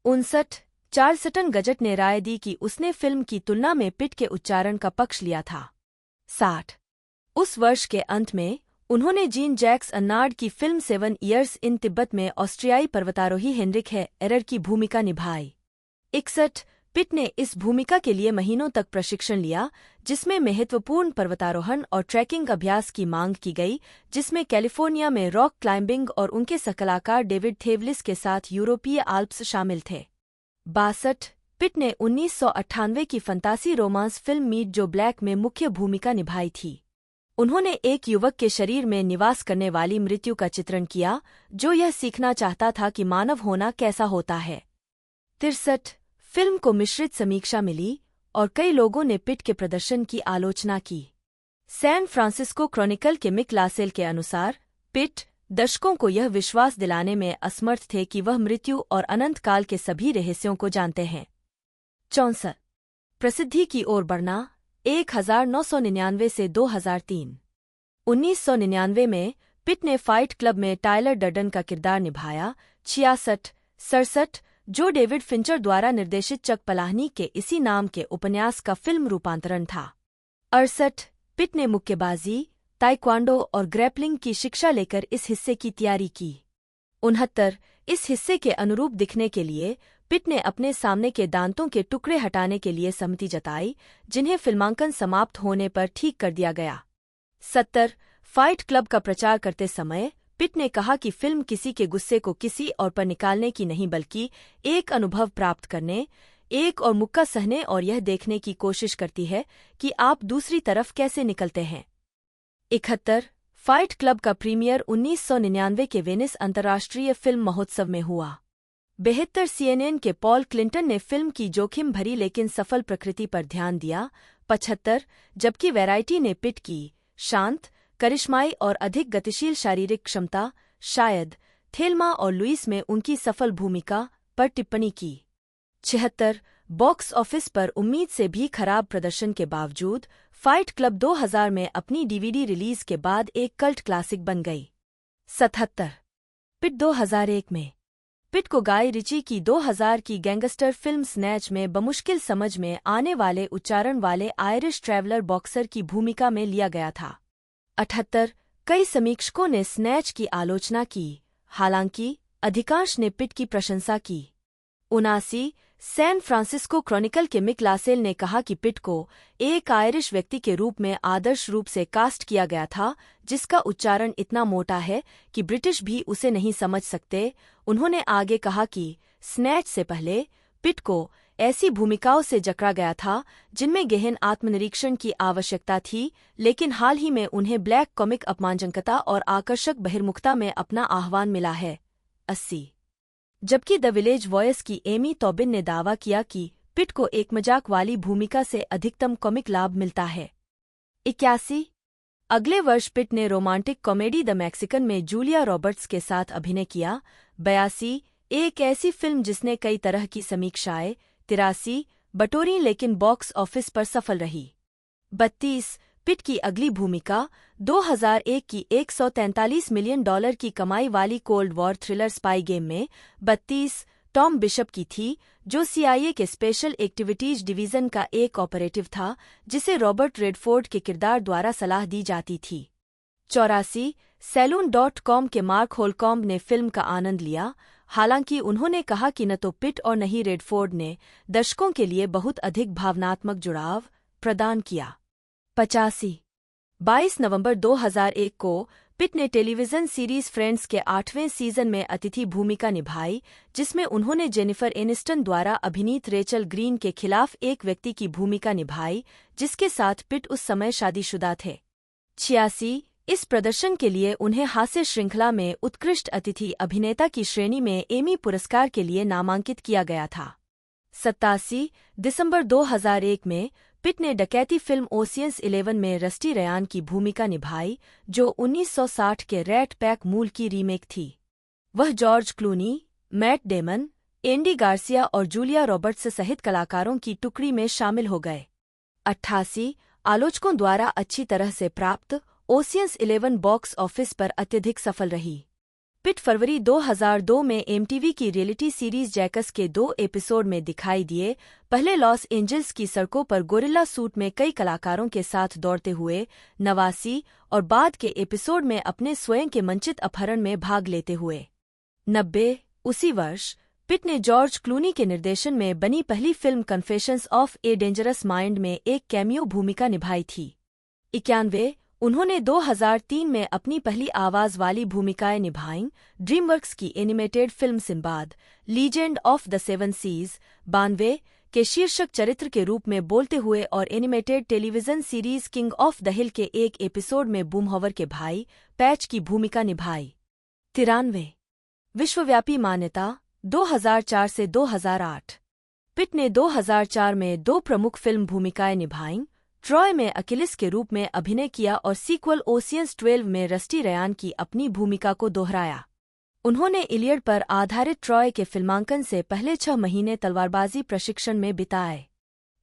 59 चार्ल्सटन गजट ने राय दी कि उसने फिल्म की तुलना में पिट के उच्चारण का पक्ष लिया था। 60 उस वर्ष के अंत में उन्होंने जीन जैक्स अन्नार्ड की फिल्म 7 ईयर्स इन तिब्बत में ऑस्ट्रियाई पर्वतारोही हेनरिक एरर की भूमिका निभाई। 61 पिट ने इस भूमिका के लिए महीनों तक प्रशिक्षण लिया, जिसमें महत्वपूर्ण पर्वतारोहण और ट्रैकिंग अभ्यास की मांग की गई, जिसमें कैलिफोर्निया में रॉक क्लाइंबिंग और उनके सहकलाकार डेविड थेवलिस के साथ यूरोपीय आल्प्स शामिल थे। 62 पिट ने 1998 की फंतासी रोमांस फिल्म मीट जो ब्लैक में मुख्य भूमिका निभाई थी। उन्होंने एक युवक के शरीर में निवास करने वाली मृत्यु का चित्रण किया, जो यह सीखना चाहता था कि मानव होना कैसा होता है। 63 फिल्म को मिश्रित समीक्षा मिली और कई लोगों ने पिट के प्रदर्शन की आलोचना की। सैन फ्रांसिस्को क्रॉनिकल के मिक लासेल के अनुसार पिट दर्शकों को यह विश्वास दिलाने में असमर्थ थे कि वह मृत्यु और अनंत काल के सभी रहस्यों को जानते हैं। 64 प्रसिद्धि की ओर बढ़ना 1999 से 2003। 1999 में पिट ने फाइट क्लब में टायलर डर्डन का किरदार निभाया। 66 67 जो डेविड फिंचर द्वारा निर्देशित चक पलाहनी के इसी नाम के उपन्यास का फिल्म रूपांतरण था। 68 पिट ने मुक्केबाजी, ताइक्वांडो और ग्रैपलिंग की शिक्षा लेकर इस हिस्से की तैयारी की। 69 इस हिस्से के अनुरूप दिखने के लिए पिट ने अपने सामने के दांतों के टुकड़े हटाने के लिए सहमति जताई, जिन्हें फिल्मांकन समाप्त होने पर ठीक कर दिया गया। 70 फाइट क्लब का प्रचार करते समय पिट ने कहा कि फिल्म किसी के गुस्से को किसी और पर निकालने की नहीं बल्कि एक अनुभव प्राप्त करने, एक और मुक्का सहने और यह देखने की कोशिश करती है कि आप दूसरी तरफ कैसे निकलते हैं। 71 फाइट क्लब का प्रीमियर 1999 के वेनिस अंतर्राष्ट्रीय फिल्म महोत्सव में हुआ। 72 CNN के पॉल क्लिंटन ने फिल्म की जोखिम भरी लेकिन सफल प्रकृति पर ध्यान दिया। 75 जबकि वैरायटी ने पिट की शांत, करिश्माई और अधिक गतिशील शारीरिक क्षमता, शायद थेल्मा और लुइस में उनकी सफल भूमिका पर टिप्पणी की। 76 बॉक्स ऑफिस पर उम्मीद से भी खराब प्रदर्शन के बावजूद फाइट क्लब 2000 में अपनी DVD रिलीज के बाद एक कल्ट क्लासिक बन गई। 77 पिट 2001 में पिट को गाय रिची की 2000 की गैंगस्टर फिल्म स्नैच में बमुश्किल समझ में आने वाले उच्चारण वाले आयरिश ट्रैवलर बॉक्सर की भूमिका में लिया गया था। 78 कई समीक्षकों ने स्नैच की आलोचना की, हालांकि अधिकांश ने पिट की प्रशंसा की। 79 सैन फ्रांसिस्को क्रॉनिकल के मिक लासेल ने कहा कि पिट को एक आयरिश व्यक्ति के रूप में आदर्श रूप से कास्ट किया गया था जिसका उच्चारण इतना मोटा है कि ब्रिटिश भी उसे नहीं समझ सकते। उन्होंने आगे कहा कि स्नैच से पहले पिट को ऐसी भूमिकाओं से जकड़ा गया था जिनमें गहन आत्मनिरीक्षण की आवश्यकता थी, लेकिन हाल ही में उन्हें ब्लैक कॉमिक अपमानजनकता और आकर्षक बहिर्मुखता में अपना आह्वान मिला है। 80 जबकि द विलेज वॉयस की एमी टॉबिन ने दावा किया कि पिट को एक मजाक वाली भूमिका से अधिकतम कॉमिक लाभ मिलता है। 81 अगले वर्ष पिट ने रोमांटिक कॉमेडी द मैक्सिकन में जूलिया रॉबर्ट्स के साथ अभिनय किया। 82 एक ऐसी फिल्म जिसने कई तरह की समीक्षाएं 83 बटोरी लेकिन बॉक्स ऑफिस पर सफल रही। 32 पिट की अगली भूमिका 2001 की $143 मिलियन की कमाई वाली cold war thriller spy game में 32 टॉम बिशप की थी, जो CIA के स्पेशल एक्टिविटीज डिवीजन का एक ऑपरेटिव था जिसे रॉबर्ट रेडफोर्ड के किरदार द्वारा सलाह दी जाती थी। 84 Saloon.com के मार्क होलकॉम्ब ने फिल्म का आनंद लिया, हालांकि उन्होंने कहा कि न तो पिट और न ही रेडफोर्ड ने दर्शकों के लिए बहुत अधिक भावनात्मक जुड़ाव प्रदान किया। 85 22 नवंबर 2001 को पिट ने टेलीविजन सीरीज फ्रेंड्स के 8वें सीजन में अतिथि भूमिका निभाई, जिसमें उन्होंने जेनिफर एनिस्टन द्वारा अभिनीत रेचल ग्रीन के खिलाफ एक व्यक्ति की भूमिका निभाई जिसके साथ पिट उस समय शादीशुदा थे। 86 इस प्रदर्शन के लिए उन्हें हास्य श्रृंखला में उत्कृष्ट अतिथि अभिनेता की श्रेणी में एमी पुरस्कार के लिए नामांकित किया गया था। 87 दिसंबर 2001 में पिट ने डकैती फिल्म ओशियंस 11 में रस्टी रयान की भूमिका निभाई, जो 1960 के रैट पैक मूल की रीमेक थी। वह George Clooney, Matt Damon, Andy Garcia और जूलिया रॉबर्ट्स सहित कलाकारों की टुकड़ी में शामिल हो गए। 88 आलोचकों द्वारा अच्छी तरह से प्राप्त ओशियंस 11 बॉक्स ऑफिस पर अत्यधिक सफल रही। पिट फरवरी 2002 में MTV की रियलिटी सीरीज जैकस के 2 एपिसोड में दिखाई दिए। पहले लॉस एंजल्स की सड़कों पर गोरिल्ला सूट में कई कलाकारों के साथ दौड़ते हुए 89 और बाद के एपिसोड में अपने स्वयं के मंचित अपहरण में भाग लेते हुए 90 उसी वर्ष पिट ने जॉर्ज क्लूनी के निर्देशन में बनी पहली film confessions of a dangerous mind में एक कैमियो भूमिका निभाई थी। 91 उन्होंने 2003 में अपनी पहली आवाज वाली भूमिकाएं निभाईं, ड्रीमवर्क्स की animated film Sinbad legend of the seven seas 92 के शीर्षक चरित्र के रूप में बोलते हुए और animated television series king of the हिल के एक एपिसोड में बूमहॉवर के भाई पैच की भूमिका निभाई। 93 विश्वव्यापी मान्यता 2004 से 2008 पिट ने 2004 में 2 प्रमुख फिल्म भूमिकाएं निभाईं, ट्रॉय में अकिलिस के रूप में अभिनय किया और सीक्वल ओशियंस 12 में रस्टी रयान की अपनी भूमिका को दोहराया। उन्होंने इलियड पर आधारित ट्रॉय के फिल्मांकन से पहले 6 महीने तलवारबाजी प्रशिक्षण में बिताए।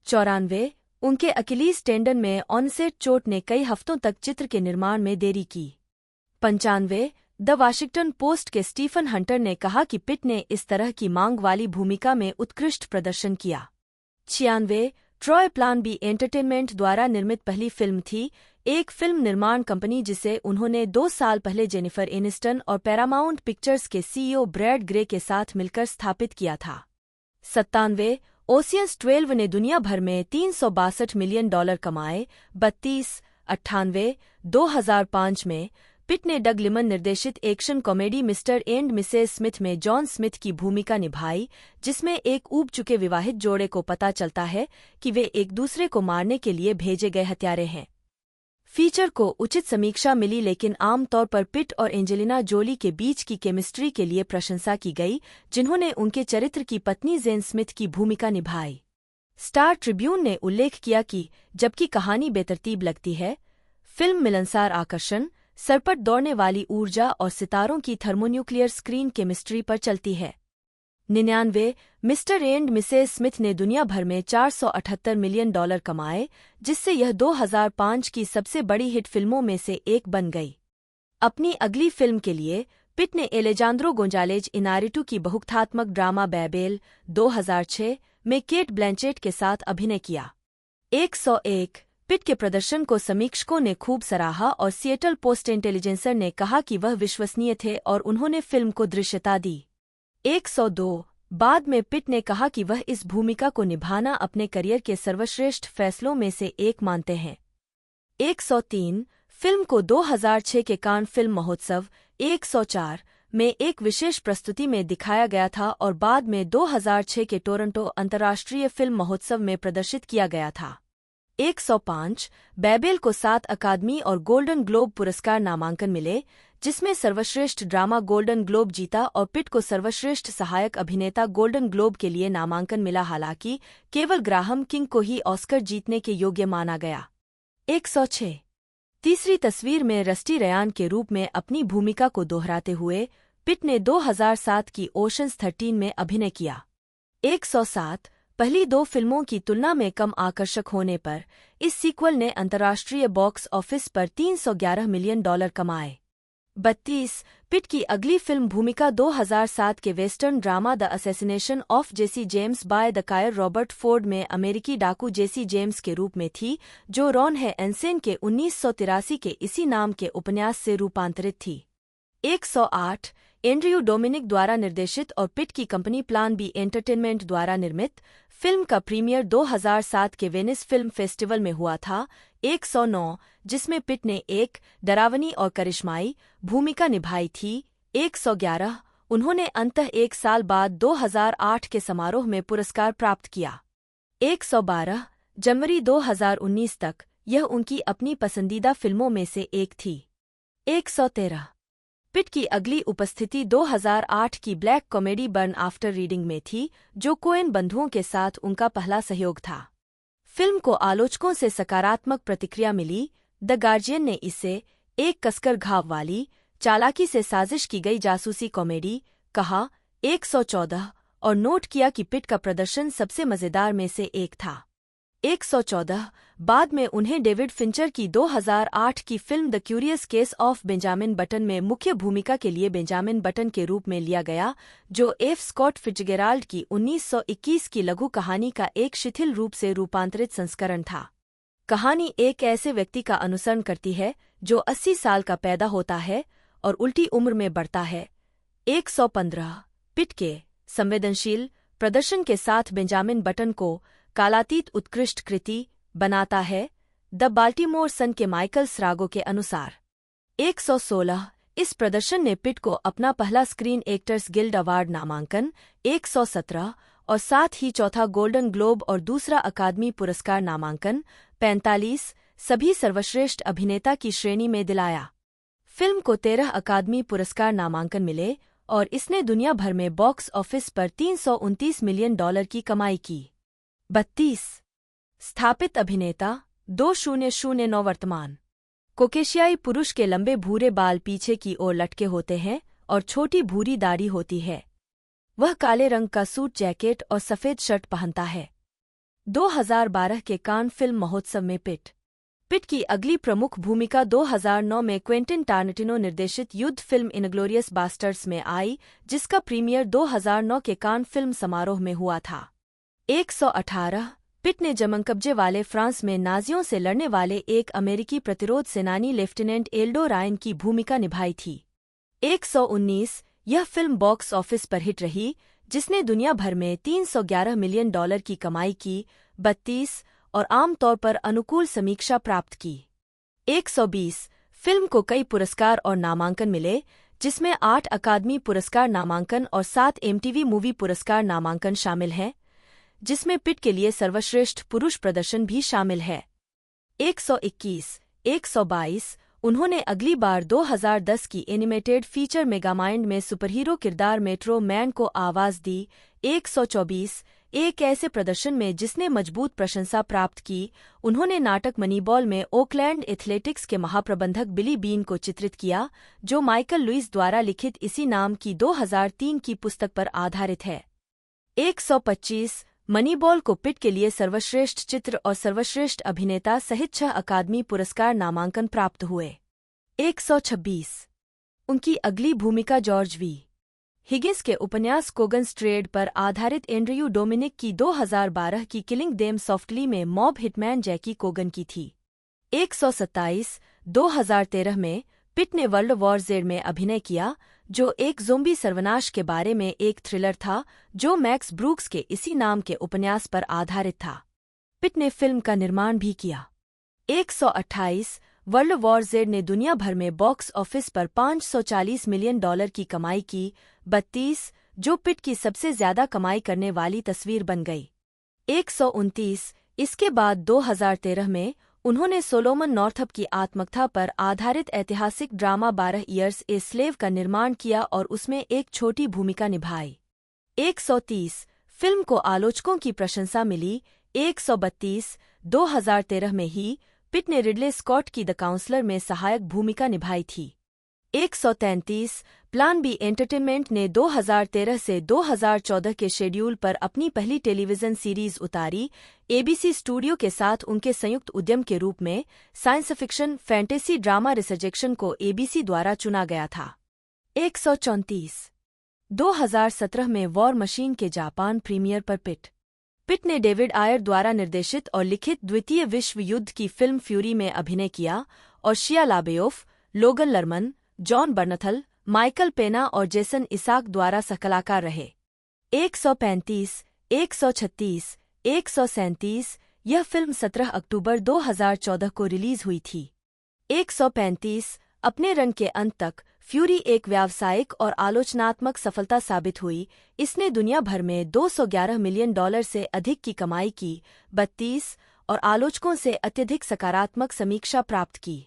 94 उनके अकिलीस टेंडन में ऑनसेट चोट ने कई हफ्तों तक चित्र के निर्माण में देरी की। 95 द वाशिंगटन पोस्ट के स्टीफन हंटर ने कहा कि पिट ने इस तरह की मांग वाली भूमिका में उत्कृष्ट प्रदर्शन किया। 96 ट्रॉय प्लान बी एंटरटेनमेंट द्वारा निर्मित पहली फिल्म थी, एक फिल्म निर्माण कंपनी जिसे उन्होंने 2 साल पहले जेनिफर एनिस्टन और पैरामाउंट पिक्चर्स के CEO ब्रैड ग्रे के साथ मिलकर स्थापित किया था। 97 ओशियंस 12 ने दुनिया भर में $362 मिलियन कमाए। 32 98 2005 में पिट ने डग लिमन निर्देशित action comedy mister and Mrs Smith में जॉन स्मिथ की भूमिका निभाई, जिसमें एक ऊब चुके विवाहित जोड़े को पता चलता है कि वे एक दूसरे को मारने के लिए भेजे गए हत्यारे हैं। फीचर को उचित समीक्षा मिली, लेकिन आमतौर पर पिट और एंजेलिना जोली के बीच की केमिस्ट्री के लिए प्रशंसा की गई, जिन्होंने उनके चरित्र की पत्नी जेन स्मिथ की भूमिका निभाई। स्टार ट्रिब्यून ने उल्लेख किया कि जबकि कहानी बेतरतीब लगती है, फिल्म मिलनसार आकर्षण, सरपट दौड़ने वाली ऊर्जा और सितारों की थर्मोन्यूक्लियर स्क्रीन केमिस्ट्री पर चलती है। 99 मिस्टर एंड मिसेस स्मिथ ने दुनिया भर में $478 मिलियन कमाए, जिससे यह 2005 की सबसे बड़ी हिट फिल्मों में से एक बन गई। अपनी अगली फिल्म के लिए पिट ने एलेजांद्रो गोंजालेज इनारिटू की बहुकथात्मक ड्रामा बैबेल 2006 में केट ब्लैंचेट के साथ अभिनय किया। 101 पिट के प्रदर्शन को समीक्षकों ने खूब सराहा और सिएटल पोस्ट इंटेलिजेंसर ने कहा कि वह विश्वसनीय थे और उन्होंने फिल्म को दृश्यता दी। 102 बाद में पिट ने कहा कि वह इस भूमिका को निभाना अपने करियर के सर्वश्रेष्ठ फैसलों में से एक मानते हैं। 103 फिल्म को 2006 के कान फिल्म महोत्सव 104 में एक विशेष प्रस्तुति में दिखाया गया था और बाद में 2006 के टोरंटो अंतर्राष्ट्रीय फिल्म महोत्सव में प्रदर्शित किया गया था। 105 बैबेल को 7 अकादमी और गोल्डन ग्लोब पुरस्कार नामांकन मिले, जिसमें सर्वश्रेष्ठ ड्रामा गोल्डन ग्लोब जीता और पिट को सर्वश्रेष्ठ सहायक अभिनेता गोल्डन ग्लोब के लिए नामांकन मिला। हालांकि केवल ग्राहम किंग को ही ऑस्कर जीतने के योग्य माना गया। 106 तीसरी तस्वीर में रस्टी रयान के रूप में अपनी भूमिका को दोहराते हुए पिट ने 2007 की ओशंस 13 में अभिनय किया। 107 पहली दो फिल्मों की तुलना में कम आकर्षक होने पर इस सीक्वल ने अंतर्राष्ट्रीय बॉक्स ऑफिस पर $311 मिलियन कमाए। 32 पिट की अगली फिल्म भूमिका 2007 के western drama the assassination of Jesse James by the coward Robert Ford में अमेरिकी डाकू जेसी जेम्स के रूप में थी, जो रॉन है एनसेन के 1983 के इसी नाम के उपन्यास से रूपांतरित थी। 108 एंड्रयू डोमिनिक द्वारा निर्देशित और पिट की कंपनी प्लान बी एंटरटेनमेंट द्वारा निर्मित फिल्म का प्रीमियर 2007 के वेनिस फिल्म फेस्टिवल में हुआ था। 109 जिसमें पिट ने एक डरावनी और करिश्माई भूमिका निभाई थी। 111 उन्होंने अंततः एक साल बाद 2008 के समारोह में पुरस्कार प्राप्त किया। 112 जनवरी 2019 तक यह उनकी अपनी पसंदीदा फिल्मों में से एक थी। 113 पिट की अगली उपस्थिति 2008 की black comedy burn after reading में थी, जो कोएन बंधुओं के साथ उनका पहला सहयोग था। फिल्म को आलोचकों से सकारात्मक प्रतिक्रिया मिली। द गार्जियन ने इसे एक कसकर घाव वाली, चालाकी से साजिश की गई जासूसी कॉमेडी कहा। 114 और नोट किया कि पिट का प्रदर्शन सबसे मजेदार में से एक था। 114 बाद में उन्हें डेविड फिंचर की 2008 की film the curious case of Benjamin button में मुख्य भूमिका के लिए बेंजामिन बटन के रूप में लिया गया, जो एफ स्कॉट फिट्जगेराल्ड की 1921 की लघु कहानी का एक शिथिल रूप से रूपांतरित संस्करण था। कहानी एक ऐसे व्यक्ति का अनुसरण करती है जो 80 साल का पैदा होता है और उल्टी उम्र में बढ़ता है। 115 पिट के संवेदनशील प्रदर्शन के साथ बेंजामिन बटन को कालातीत उत्कृष्ट कृति बनाता है, द बाल्टीमोर सन के माइकल स्रागो के अनुसार। 116 इस प्रदर्शन ने पिट को अपना पहला स्क्रीन एक्टर्स गिल्ड अवार्ड नामांकन, 117 और साथ ही चौथा गोल्डन ग्लोब और दूसरा अकादमी पुरस्कार नामांकन, 45 सभी सर्वश्रेष्ठ अभिनेता की श्रेणी में दिलाया। फिल्म को 13 अकादमी पुरस्कार नामांकन मिले और इसने दुनिया भर में बॉक्स ऑफिस पर $329 मिलियन की कमाई की। 32 स्थापित अभिनेता 2009 वर्तमान कोकेशियाई पुरुष के लंबे भूरे बाल पीछे की ओर लटके होते हैं और छोटी भूरी दाढ़ी होती है। वह काले रंग का सूट जैकेट और सफेद शर्ट पहनता है। 2012 के कान फिल्म महोत्सव में पिट की अगली प्रमुख भूमिका 2009 में क्वेंटिन टारंटिनो निर्देशित युद्ध फिल्म इनग्लोरियस बास्टर्ड्स में आई, जिसका प्रीमियर 2009 के कान फिल्म समारोह में हुआ था। 118 पिट ने जमनकब्जे वाले फ्रांस में नाजियों से लड़ने वाले एक अमेरिकी प्रतिरोध सेनानी लेफ्टिनेंट एल्डो रायन की भूमिका निभाई थी। 119 यह फिल्म बॉक्स ऑफिस पर हिट रही, जिसने दुनिया भर में $311 मिलियन की कमाई की। 32 और आमतौर पर अनुकूल समीक्षा प्राप्त की। 120 फिल्म को कई पुरस्कार और नामांकन मिले, जिसमें 8 अकादमी पुरस्कार नामांकन और 7 MTV मूवी पुरस्कार नामांकन शामिल हैं, जिसमें पिट के लिए सर्वश्रेष्ठ पुरुष प्रदर्शन भी शामिल है। 121 उन्होंने अगली बार 2010 की एनिमेटेड फीचर मेगामाइंड में सुपरहीरो किरदार मेट्रो मैन को आवाज दी। 124 एक ऐसे प्रदर्शन में जिसने मजबूत प्रशंसा प्राप्त की, उन्होंने नाटक मनीबॉल में ओकलैंड एथलेटिक्स के महाप्रबंधक बिली बीन को चित्रित किया, जो माइकल लुइस द्वारा लिखित इसी नाम की 2003 की पुस्तक पर आधारित है। 125 मनीबॉल को पिट के लिए सर्वश्रेष्ठ चित्र और सर्वश्रेष्ठ अभिनेता सहित 6 अकादमी पुरस्कार नामांकन प्राप्त हुए। 126 उनकी अगली भूमिका जॉर्ज वी हिगिंस के उपन्यास कोगन्स ट्रेड पर आधारित एंड्रयू डोमिनिक की 2012 की किलिंग देम सॉफ्टली में मॉब हिटमैन जैकी कोगन की थी। 127 2013 में पिट ने वर्ल्ड वॉर Z में अभिनय किया, जो एक ज़ोंबी सर्वनाश के बारे में एक थ्रिलर था जो मैक्स ब्रूक्स के इसी नाम के उपन्यास पर आधारित था। पिट ने फिल्म का निर्माण भी किया। 128 वर्ल्ड वॉर ज़ेड ने दुनिया भर में बॉक्स ऑफिस पर $540 मिलियन की कमाई की। 32 जो पिट की सबसे ज्यादा कमाई करने वाली तस्वीर बन गई। 129 इसके बाद 2013 में उन्होंने सोलोमन नॉर्थअप की आत्मकथा पर आधारित ऐतिहासिक ड्रामा 12 ईयर्स ए स्लेव का निर्माण किया और उसमें एक छोटी भूमिका निभाई। 130 फिल्म को आलोचकों की प्रशंसा मिली। 132 2013 में ही पिट ने रिडले स्कॉट की द काउंसलर में सहायक भूमिका निभाई थी। 133 प्लान बी एंटरटेनमेंट ने 2013 से 2014 के शेड्यूल पर अपनी पहली टेलीविजन सीरीज उतारी। एबीसी स्टूडियो के साथ उनके संयुक्त उद्यम के रूप में साइंस फिक्शन फैंटेसी ड्रामा रिसर्जेक्शन को एबीसी द्वारा चुना गया था। 134 2017 में वॉर मशीन के जापान प्रीमियर पर पिट ने डेविड आयर द्वारा निर्देशित और लिखित द्वितीय विश्व युद्ध की फिल्म फ्यूरी में अभिनय किया और शिया लाबेओफ, लोगन लर्मन, जॉन बर्नथल, माइकल पेना और जेसन इसाक द्वारा सहकलाकार रहे। 135 136 137 यह फिल्म 17 अक्टूबर 2014 को रिलीज हुई थी। 135 अपने रन के अंत तक फ्यूरी एक व्यावसायिक और आलोचनात्मक सफलता साबित हुई। इसने दुनिया भर में $211 मिलियन से अधिक की कमाई की। 32 और आलोचकों से अत्यधिक सकारात्मक समीक्षा प्राप्त की।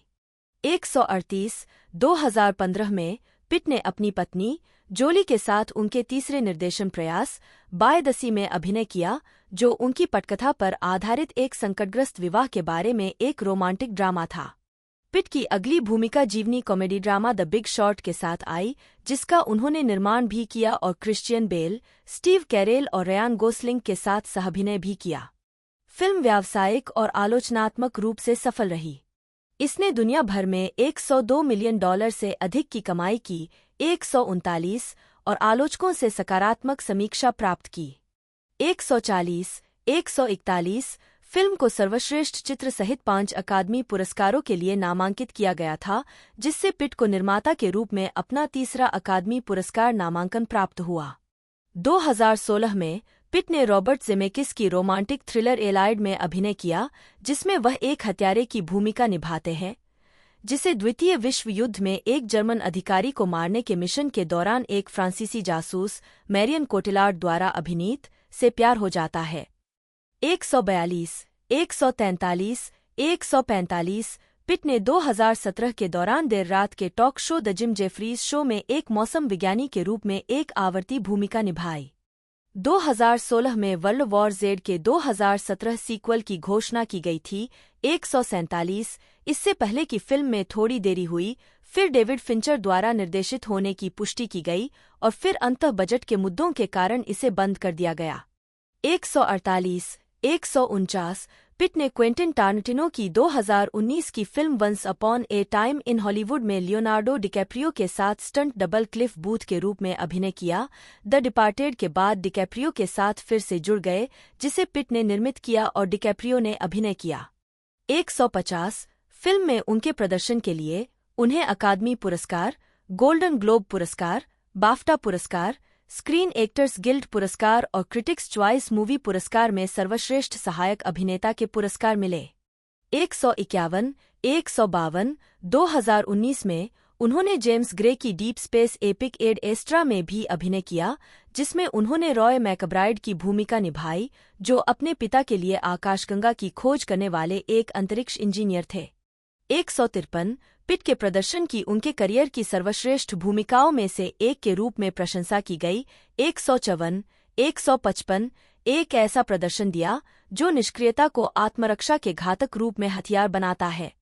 138 2015 में पिट ने अपनी पत्नी जोली के साथ उनके तीसरे निर्देशन प्रयास बाय द सी में अभिनय किया, जो उनकी पटकथा पर आधारित एक संकटग्रस्त विवाह के बारे में एक रोमांटिक ड्रामा था। पिट की अगली भूमिका जीवनी comedy drama the big short के साथ आई, जिसका उन्होंने निर्माण भी किया और क्रिश्चियन बेल, स्टीव कैरेल और रयान गोसलिंग के साथ सहअभिनय भी किया। फिल्म व्यावसायिक और आलोचनात्मक रूप से सफल रही। इसने दुनिया भर में $102 मिलियन से अधिक की कमाई की। 139 और आलोचकों से सकारात्मक समीक्षा प्राप्त की। 140 141 फिल्म को सर्वश्रेष्ठ चित्र सहित 5 अकादमी पुरस्कारों के लिए नामांकित किया गया था, जिससे पिट को निर्माता के रूप में अपना तीसरा अकादमी पुरस्कार नामांकन प्राप्त हुआ। 2016 में पिट ने रॉबर्ट जेमेकिस की रोमांटिक थ्रिलर एलाइड में अभिनय किया, जिसमें वह एक हत्यारे की भूमिका निभाते हैं, जिसे द्वितीय विश्व युद्ध में एक जर्मन अधिकारी को मारने के मिशन के दौरान एक फ्रांसीसी जासूस मैरियन कोटिलार्ड द्वारा अभिनीत से प्यार हो जाता है। 142 143 145 पिट ने 2017 के दौरान देर रात के talk show the gym Jefferies show में एक मौसम विज्ञानी के रूप में एक आवर्ती भूमिका निभाई। 2016 में वर्ल्ड वॉर ज़ेड के 2017 सीक्वल की घोषणा की गई थी। 147 इससे पहले कि फिल्म में थोड़ी देरी हुई, फिर डेविड फिंचर द्वारा निर्देशित होने की पुष्टि की गई और फिर अंततः बजट के मुद्दों के कारण इसे बंद कर दिया गया। 148 149 पिट ने क्वेंटिन टारंटिनो की 2019 की film once upon a time in Hollywood में लियोनार्डो डिकैप्रियो के साथ स्टंट डबल क्लिफ बूथ के रूप में अभिनय किया। द डिपार्टेड के बाद डिकैप्रियो के साथ फिर से जुड़ गए, जिसे पिट ने निर्मित किया और डिकैप्रियो ने अभिनय किया। 150 फिल्म में उनके प्रदर्शन के लिए उन्हें अकादमी पुरस्कार, गोल्डन ग्लोब पुरस्कार, बाफ्टा पुरस्कार, स्क्रीन एक्टर्स गिल्ड पुरस्कार और क्रिटिक्स च्वाइस मूवी पुरस्कार में सर्वश्रेष्ठ सहायक अभिनेता के पुरस्कार मिले। 151 152 2019 में उन्होंने जेम्स ग्रे की deep space epic Ad Astra में भी अभिनय किया, जिसमें उन्होंने रॉय मैकब्राइड की भूमिका निभाई, जो अपने पिता के लिए आकाशगंगा की खोज करने वाले एक अंतरिक्ष इंजीनियर थे। 153 पिट के प्रदर्शन की उनके करियर की सर्वश्रेष्ठ भूमिकाओं में से एक के रूप में प्रशंसा की गई। 154 155 एक ऐसा प्रदर्शन दिया जो निष्क्रियता को आत्मरक्षा के घातक रूप में हथियार बनाता है।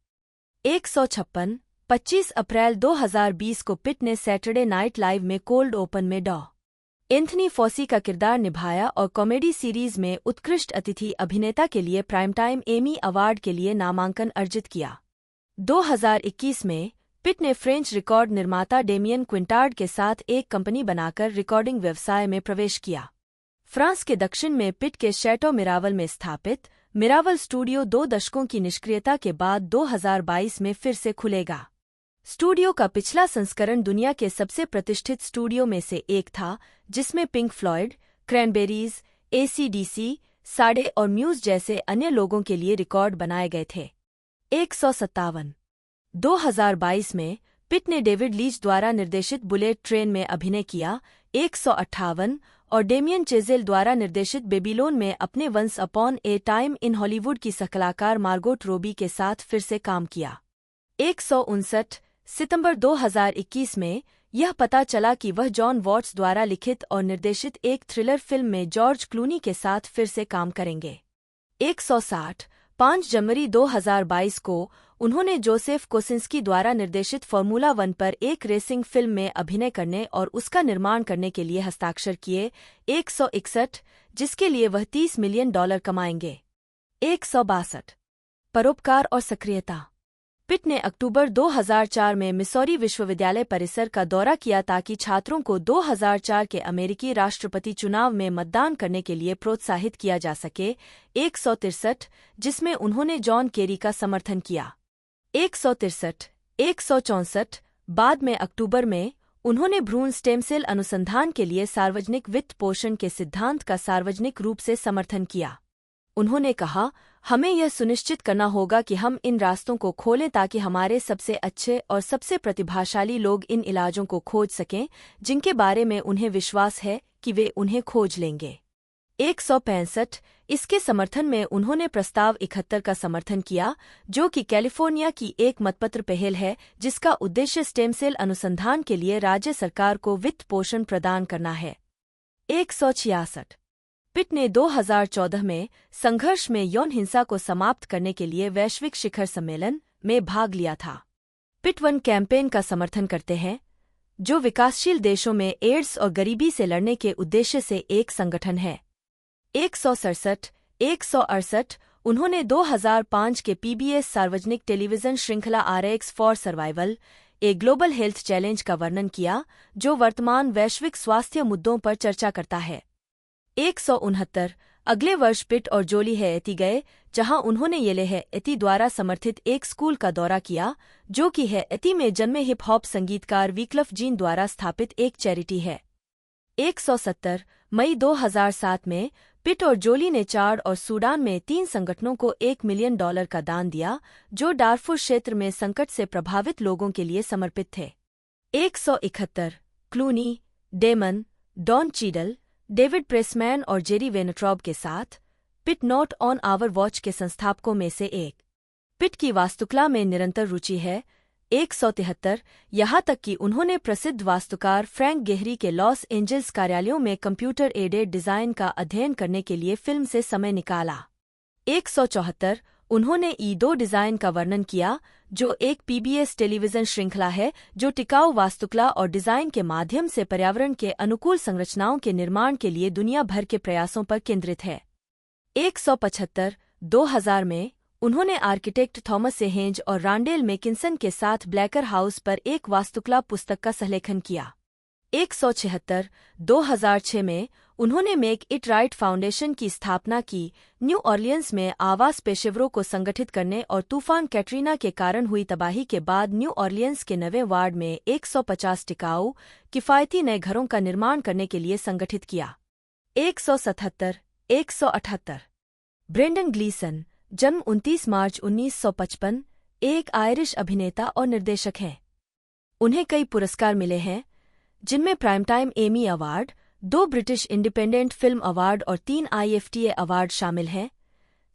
156 25 अप्रैल 2020 को पिट ने सैटरडे नाइट लाइव में कोल्ड ओपन में डॉ. एंथनी फॉसी का किरदार निभाया और कॉमेडी सीरीज में उत्कृष्ट अतिथि अभिनेता के लिए प्राइम टाइम एमी अवार्ड के लिए नामांकन अर्जित किया। 2021 में पिट ने फ्रेंच रिकॉर्ड निर्माता डेमियन क्विंटार्ड के साथ एक कंपनी बनाकर रिकॉर्डिंग व्यवसाय में प्रवेश किया। फ्रांस के दक्षिण में पिट के शैटो मिरावल में स्थापित मिरावल स्टूडियो 2 दशकों की निष्क्रियता के बाद 2022 में फिर से खुलेगा। स्टूडियो का पिछला संस्करण दुनिया के सबसे प्रतिष्ठित स्टूडियो में से एक था, जिसमें पिंक फ्लॉयड, क्रैनबेरीज, AC/DC, साडे और म्यूज जैसे अन्य लोगों के लिए रिकॉर्ड बनाए गए थे। 157 2022 में पिट ने डेविड लीच द्वारा निर्देशित बुलेट ट्रेन में अभिनय किया। 158 और डेमियन चेज़ेल द्वारा निर्देशित बेबीलोन में अपने once upon a time in Hollywood की सहकलाकार मार्गोट रोबी के साथ फिर से काम किया। 159 सितंबर 2021 में यह पता चला कि वह जॉन वॉट्स द्वारा लिखित और निर्देशित एक थ्रिलर फिल्म में जॉर्ज क्लूनी के साथ फिर से काम करेंगे। 160 5 जनवरी 2022 को उन्होंने जोसेफ कोसिंस्की द्वारा निर्देशित फॉर्मूला 1 पर एक रेसिंग फिल्म में अभिनय करने और उसका निर्माण करने के लिए हस्ताक्षर किए। 161 जिसके लिए वह $30 मिलियन कमाएंगे। 162 परोपकार और सक्रियता। पिट ने अक्टूबर 2004 में मिसौरी विश्वविद्यालय परिसर का दौरा किया ताकि छात्रों को 2004 के अमेरिकी राष्ट्रपति चुनाव में मतदान करने के लिए प्रोत्साहित किया जा सके। 163 जिसमें उन्होंने जॉन केरी का समर्थन किया। 163 164 बाद में अक्टूबर में उन्होंने भ्रूण स्टेम सेल अनुसंधान के लिए सार्वजनिक वित्त पोषण के सिद्धांत का सार्वजनिक रूप से समर्थन किया। उन्होंने कहा, हमें यह सुनिश्चित करना होगा कि हम इन रास्तों को खोलें ताकि हमारे सबसे अच्छे और सबसे प्रतिभाशाली लोग इन इलाजों को खोज सकें जिनके बारे में उन्हें विश्वास है कि वे उन्हें खोज लेंगे। 165 इसके समर्थन में उन्होंने प्रस्ताव 71 का समर्थन किया, जो कि कैलिफोर्निया की एक मतपत्र पहल है जिसका उद्देश्य स्टेम सेल अनुसंधान के लिए राज्य सरकार को वित्त पोषण प्रदान करना है। 166 पिट ने 2014 में संघर्ष में यौन हिंसा को समाप्त करने के लिए वैश्विक शिखर सम्मेलन में भाग लिया था। पिट 1 कैंपेन का समर्थन करते हैं, जो विकासशील देशों में एड्स और गरीबी से लड़ने के उद्देश्य से एक संगठन है। 167 168 उन्होंने 2005 के PBS सार्वजनिक टेलीविजन श्रृंखला RX for survival, a global health challenge का वर्णन किया, जो वर्तमान वैश्विक स्वास्थ्य मुद्दों पर चर्चा करता है। 169 अगले वर्ष पिट और जोली है एती गए, जहां उन्होंने येले है एती द्वारा समर्थित एक स्कूल का दौरा किया, जो कि है एती में जन्मे हिप हॉप संगीतकार विक्लफ जीन द्वारा स्थापित एक चैरिटी है। 170 मई 2007 में पिट और जोली ने चाड और सूडान में 3 संगठनों को $1 मिलियन का दान दिया, जो डारफुर क्षेत्र में संकट से प्रभावित लोगों के लिए समर्पित थे। 171 Clooney, Damon, Don Cheadle, David Pressman और जेरी वेनट्रॉब के साथ Pitt not on our watch के संस्थापकों में से एक। पिट की वास्तुकला में निरंतर रुचि है। 173 यहाँ तक कि उन्होंने प्रसिद्ध वास्तुकार फ्रैंक गेहरी के लॉस एंजल्स कार्यालयों में कंप्यूटर एडेड डिजाइन का अध्ययन करने के लिए फिल्म से समय निकाला। 174 उन्होंने E2 डिजाइन का वर्णन किया, जो एक PBS टेलीविजन श्रृंखला है जो टिकाऊ वास्तुकला और डिजाइन के माध्यम से पर्यावरण के अनुकूल संरचनाओं के निर्माण के लिए दुनिया भर के प्रयासों पर केंद्रित है। 175 2000 में उन्होंने आर्किटेक्ट थॉमस सेहेंज और रांडेल मेकिन्सन के साथ ब्लैकर हाउस पर एक वास्तुकला पुस्तक का सहलेखन किया। 176 2006 में उन्होंने मेक इट राइट फाउंडेशन की स्थापना की, न्यू ऑरलियंस में आवास पेशेवरों को संगठित करने और तूफान कैटरीना के कारण हुई तबाही के बाद न्यू ऑरलियंस के 9वें वार्ड में 150 टिकाऊ, किफ़ायती नए घरों का निर्माण करने के लिए संगठित किया। 177 178 ब्रेंडन ग्लीसन, जन्म 29 मार्च 1955, एक आयरिश अभिनेता और निर्देशक हैं। उन्हें कई पुरस्कार मिले हैं, जिनमें prime time Emmy award, 2 British independent film award और 3 IFTA अवार्ड शामिल हैं।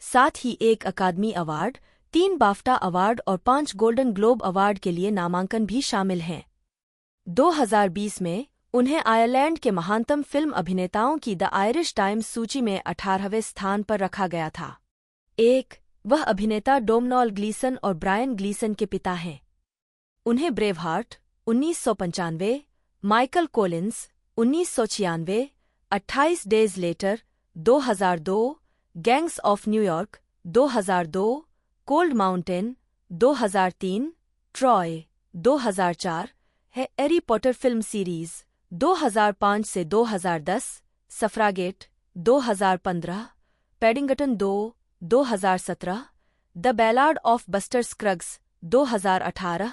साथ ही 1 अकादमी अवार्ड, 3 बाफ्टा अवार्ड और 5 गोल्डन ग्लोब अवार्ड के लिए नामांकन भी शामिल हैं। 2020 में उन्हें आयरलैंड के महानतम फिल्म अभिनेताओं की द आयरिश टाइम्स सूची में 18वें स्थान पर रखा गया था। वह अभिनेता डोमनॉल ग्लीसन और ब्रायन ग्लीसन के पिता हैं। उन्हें ब्रेवहार्ट 1995, Michael Collins 1996, 28 days letter 2002, gangs of New York 2002, cold mountain 2003, Troy 2004 है, हैरी पॉटर फिल्म सीरीज 2005 से 2010, सफ्रागेट 2015, पैडिंगटन 2 2017, द बैलार्ड ऑफ बस्टर स्क्रग्स 2018,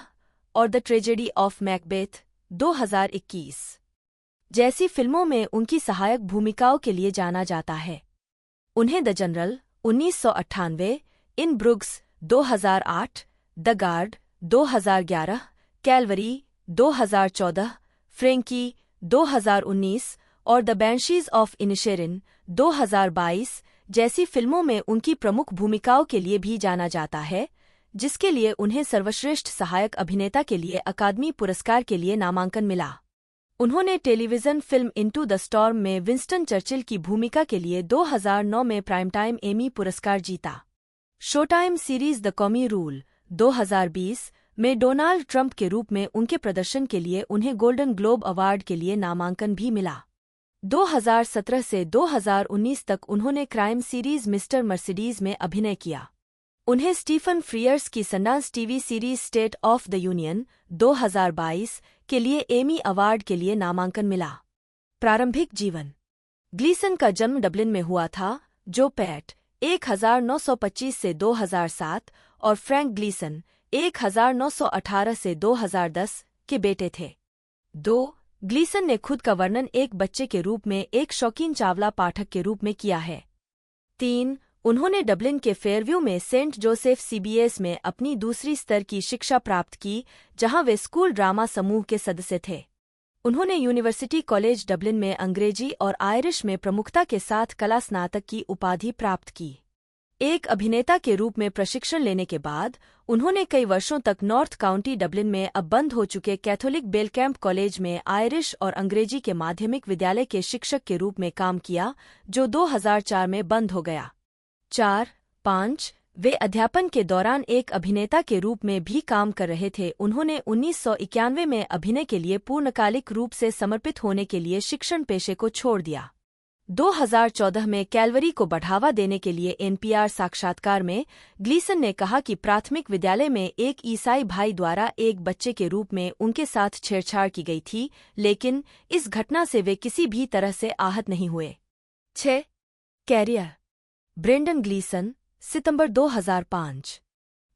और द ट्रेजेडी ऑफ मैकबेथ 2021 जैसी फिल्मों में उनकी सहायक भूमिकाओं के लिए जाना जाता है। उन्हें the General 1998, in Bruges 2008, the guard 2011, Calvary 2014, Frankie 2019 और द बैनशीज ऑफ इनिशेरिन 2022 जैसी फिल्मों में उनकी प्रमुख भूमिकाओं के लिए भी जाना जाता है, जिसके लिए उन्हें सर्वश्रेष्ठ सहायक अभिनेता के लिए अकादमी पुरस्कार के लिए नामांकन मिला। उन्होंने television film into the storm में विंस्टन चर्चिल की भूमिका के लिए 2009 में प्राइम टाइम एमी पुरस्कार जीता। शोटाइम सीरीज द कॉमी रूल 2020 में डोनाल्ड ट्रंप के रूप में उनके प्रदर्शन के लिए उन्हें गोल्डन ग्लोब अवार्ड के लिए नामांकन भी मिला। 2017 से 2019 तक उन्होंने क्राइम सीरीज मिस्टर मर्सिडीज में अभिनय किया। उन्हें स्टीफन फ्रीयर्स की Sundance TV series state of the union 2022 के लिए एमी अवार्ड के लिए नामांकन मिला। प्रारंभिक जीवन। ग्लीसन का जन्म डबलिन में हुआ था, जो पैट 1925 से 2007 और फ्रैंक ग्लीसन 1918 से 2010 के बेटे थे। 2. ग्लीसन ने खुद का वर्णन एक बच्चे के रूप में एक शौकीन चावला पाठक के रूप में किया है। 3. उन्होंने डबलिन के फेयरव्यू में सेंट जोसेफ सीबीएस में अपनी दूसरी स्तर की शिक्षा प्राप्त की, जहां वे स्कूल ड्रामा समूह के सदस्य थे। उन्होंने यूनिवर्सिटी कॉलेज डबलिन में अंग्रेजी और आयरिश में प्रमुखता के साथ कला स्नातक की उपाधि प्राप्त की। एक अभिनेता के रूप में प्रशिक्षण लेने के बाद उन्होंने कई वर्षों तक नॉर्थ काउंटी डबलिन में अब बंद हो चुके कैथोलिक बेलकैम्प कॉलेज में आयरिश और अंग्रेजी के माध्यमिक विद्यालय के शिक्षक के रूप में काम किया, जो 2004 में बंद हो गया। 4-5 वे अध्यापन के दौरान एक अभिनेता के रूप में भी काम कर रहे थे। उन्होंने 1991 में अभिनय के लिए पूर्णकालिक रूप से समर्पित होने के लिए शिक्षण पेशे को छोड़ दिया। 2014 में कैलवरी को बढ़ावा देने के लिए एनपीआर साक्षात्कार में ग्लीसन ने कहा कि प्राथमिक विद्यालय में एक ईसाई भाई द्वारा एक बच्चे के रूप में उनके साथ छेड़छाड़ की गई थी, लेकिन इस घटना से वे किसी भी तरह से आहत नहीं हुए। 6. कैरियर। ब्रेंडन ग्लीसन, सितंबर 2005।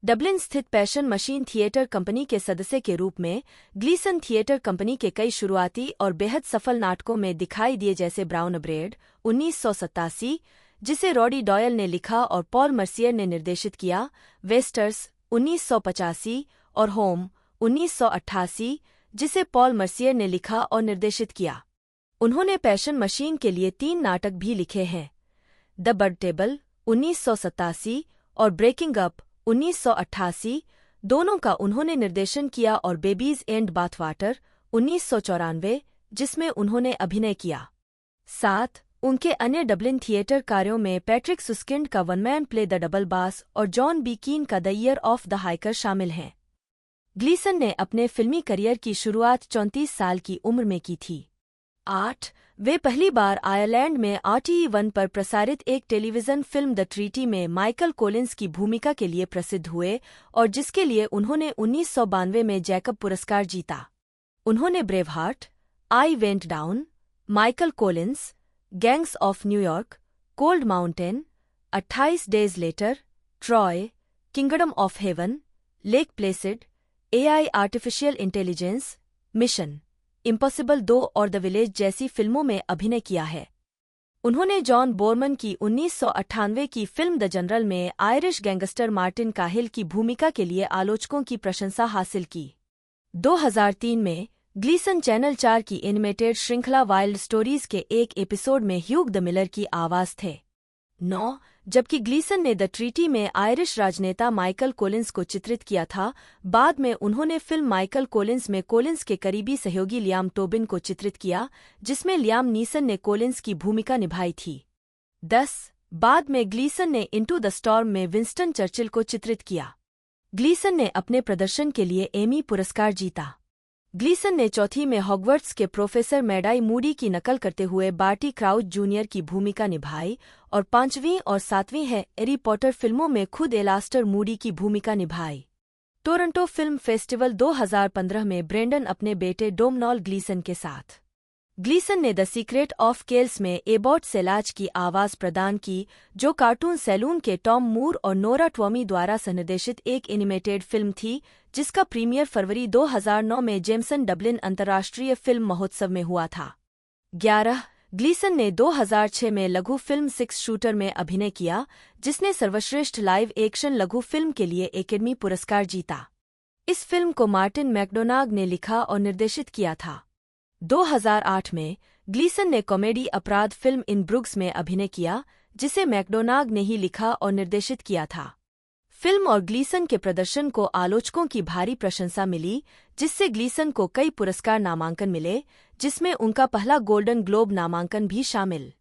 डबलिन स्थित पैशन मशीन थिएटर कंपनी के सदस्य के रूप में ग्लीसन थिएटर कंपनी के कई शुरुआती और बेहद सफल नाटकों में दिखाई दिए, जैसे ब्राउन ब्रेड 1987, जिसे रॉडी डॉयल ने लिखा और पॉल मर्सियर ने निर्देशित किया, वेस्टर्स 1985 और होम 1988, जिसे पॉल मर्सियर ने लिखा और निर्देशित किया। उन्होंने पैशन मशीन के लिए 3 नाटक भी लिखे हैं, द बर्ड टेबल 1987 और ब्रेकिंग अप 1988, दोनों का उन्होंने निर्देशन किया, और बेबीज एंड बाथवाटर 1994, जिसमें उन्होंने अभिनय किया। 7. उनके अन्य डबलिन थिएटर कार्यों में पैट्रिक सुस्किंड का one man play the double बास और जॉन बी कीन का the year of the hiker शामिल हैं। ग्लीसन ने अपने फिल्मी करियर की शुरुआत 34 साल की उम्र में की थी। 8. वे पहली बार आयरलैंड में RTE1 पर प्रसारित एक टेलीविजन फिल्म द ट्रीटी में माइकल कोलिंस की भूमिका के लिए प्रसिद्ध हुए, और जिसके लिए उन्होंने 1992 में जैकब पुरस्कार जीता। उन्होंने Braveheart, I went down, Michael Collins, gangs of New York, cold mountain, 28 days later, Troy, kingdom of heaven, Lake Placid, AI artificial intelligence, mission impossible 2 और द विलेज जैसी फिल्मों में अभिनय किया है। उन्होंने जॉन बोरमन की 1998 की फिल्म द जनरल में आयरिश गैंगस्टर मार्टिन काहिल की भूमिका के लिए आलोचकों की प्रशंसा हासिल की। 2003 में ग्लीसन चैनल 4 की एनिमेटेड श्रृंखला वाइल्ड स्टोरीज के एक एपिसोड में ह्यूग द मिलर की आवाज थे। 9. जबकि ग्लीसन ने द ट्रीटी में आयरिश राजनेता माइकल कोलिंस को चित्रित किया था, बाद में उन्होंने फिल्म माइकल कोलिंस में कोलिंस के करीबी सहयोगी लियाम टोबिन को चित्रित किया, जिसमें लियाम नीसन ने कोलिंस की भूमिका निभाई थी। 10. बाद में ग्लीसन ने इनटू द स्टॉर्म में विंस्टन चर्चिल को चित्रित किया। ग्लीसन ने अपने प्रदर्शन के लिए एमी पुरस्कार जीता। ग्लीसन ने चौथी में हॉगवर्ट्स के प्रोफेसर मैडाई मूडी की नकल करते हुए बार्टी क्राउच जूनियर की भूमिका निभाई, और 5वीं और 7वीं हैरी पॉटर फिल्मों में खुद एलास्टर मूडी की भूमिका निभाई। टोरंटो फिल्म फेस्टिवल 2015 में ब्रेंडन अपने बेटे डोमनॉल ग्लीसन के साथ ग्लीसन ने द सीक्रेट ऑफ केल्स में एबॉट सेलाज की आवाज प्रदान की, जो कार्टून सैलून के टॉम मूर और नोरा ट्वॉमी द्वारा संनिर्देशित एक एनिमेटेड फिल्म थी, जिसका प्रीमियर फरवरी 2009 में जेम्सन डबलिन अंतर्राष्ट्रीय फिल्म महोत्सव में हुआ था। 11 ग्लीसन ने 2006 में लघु फिल्म 6 शूटर में अभिनय किया, जिसने सर्वश्रेष्ठ लाइव एक्शन लघु फिल्म के लिए एकेडमी पुरस्कार जीता। इस फिल्म को मार्टिन मैकडोनाग ने लिखा और निर्देशित किया था। 2008 में ग्लीसन ने कॉमेडी अपराध फिल्म इन ब्रुग्स में अभिनय किया, जिसे मैकडोनाग ने ही लिखा और निर्देशित किया था। फिल्म और ग्लीसन के प्रदर्शन को आलोचकों की भारी प्रशंसा मिली, जिससे ग्लीसन को कई पुरस्कार नामांकन मिले, जिसमें उनका पहला गोल्डन ग्लोब नामांकन भी शामिल।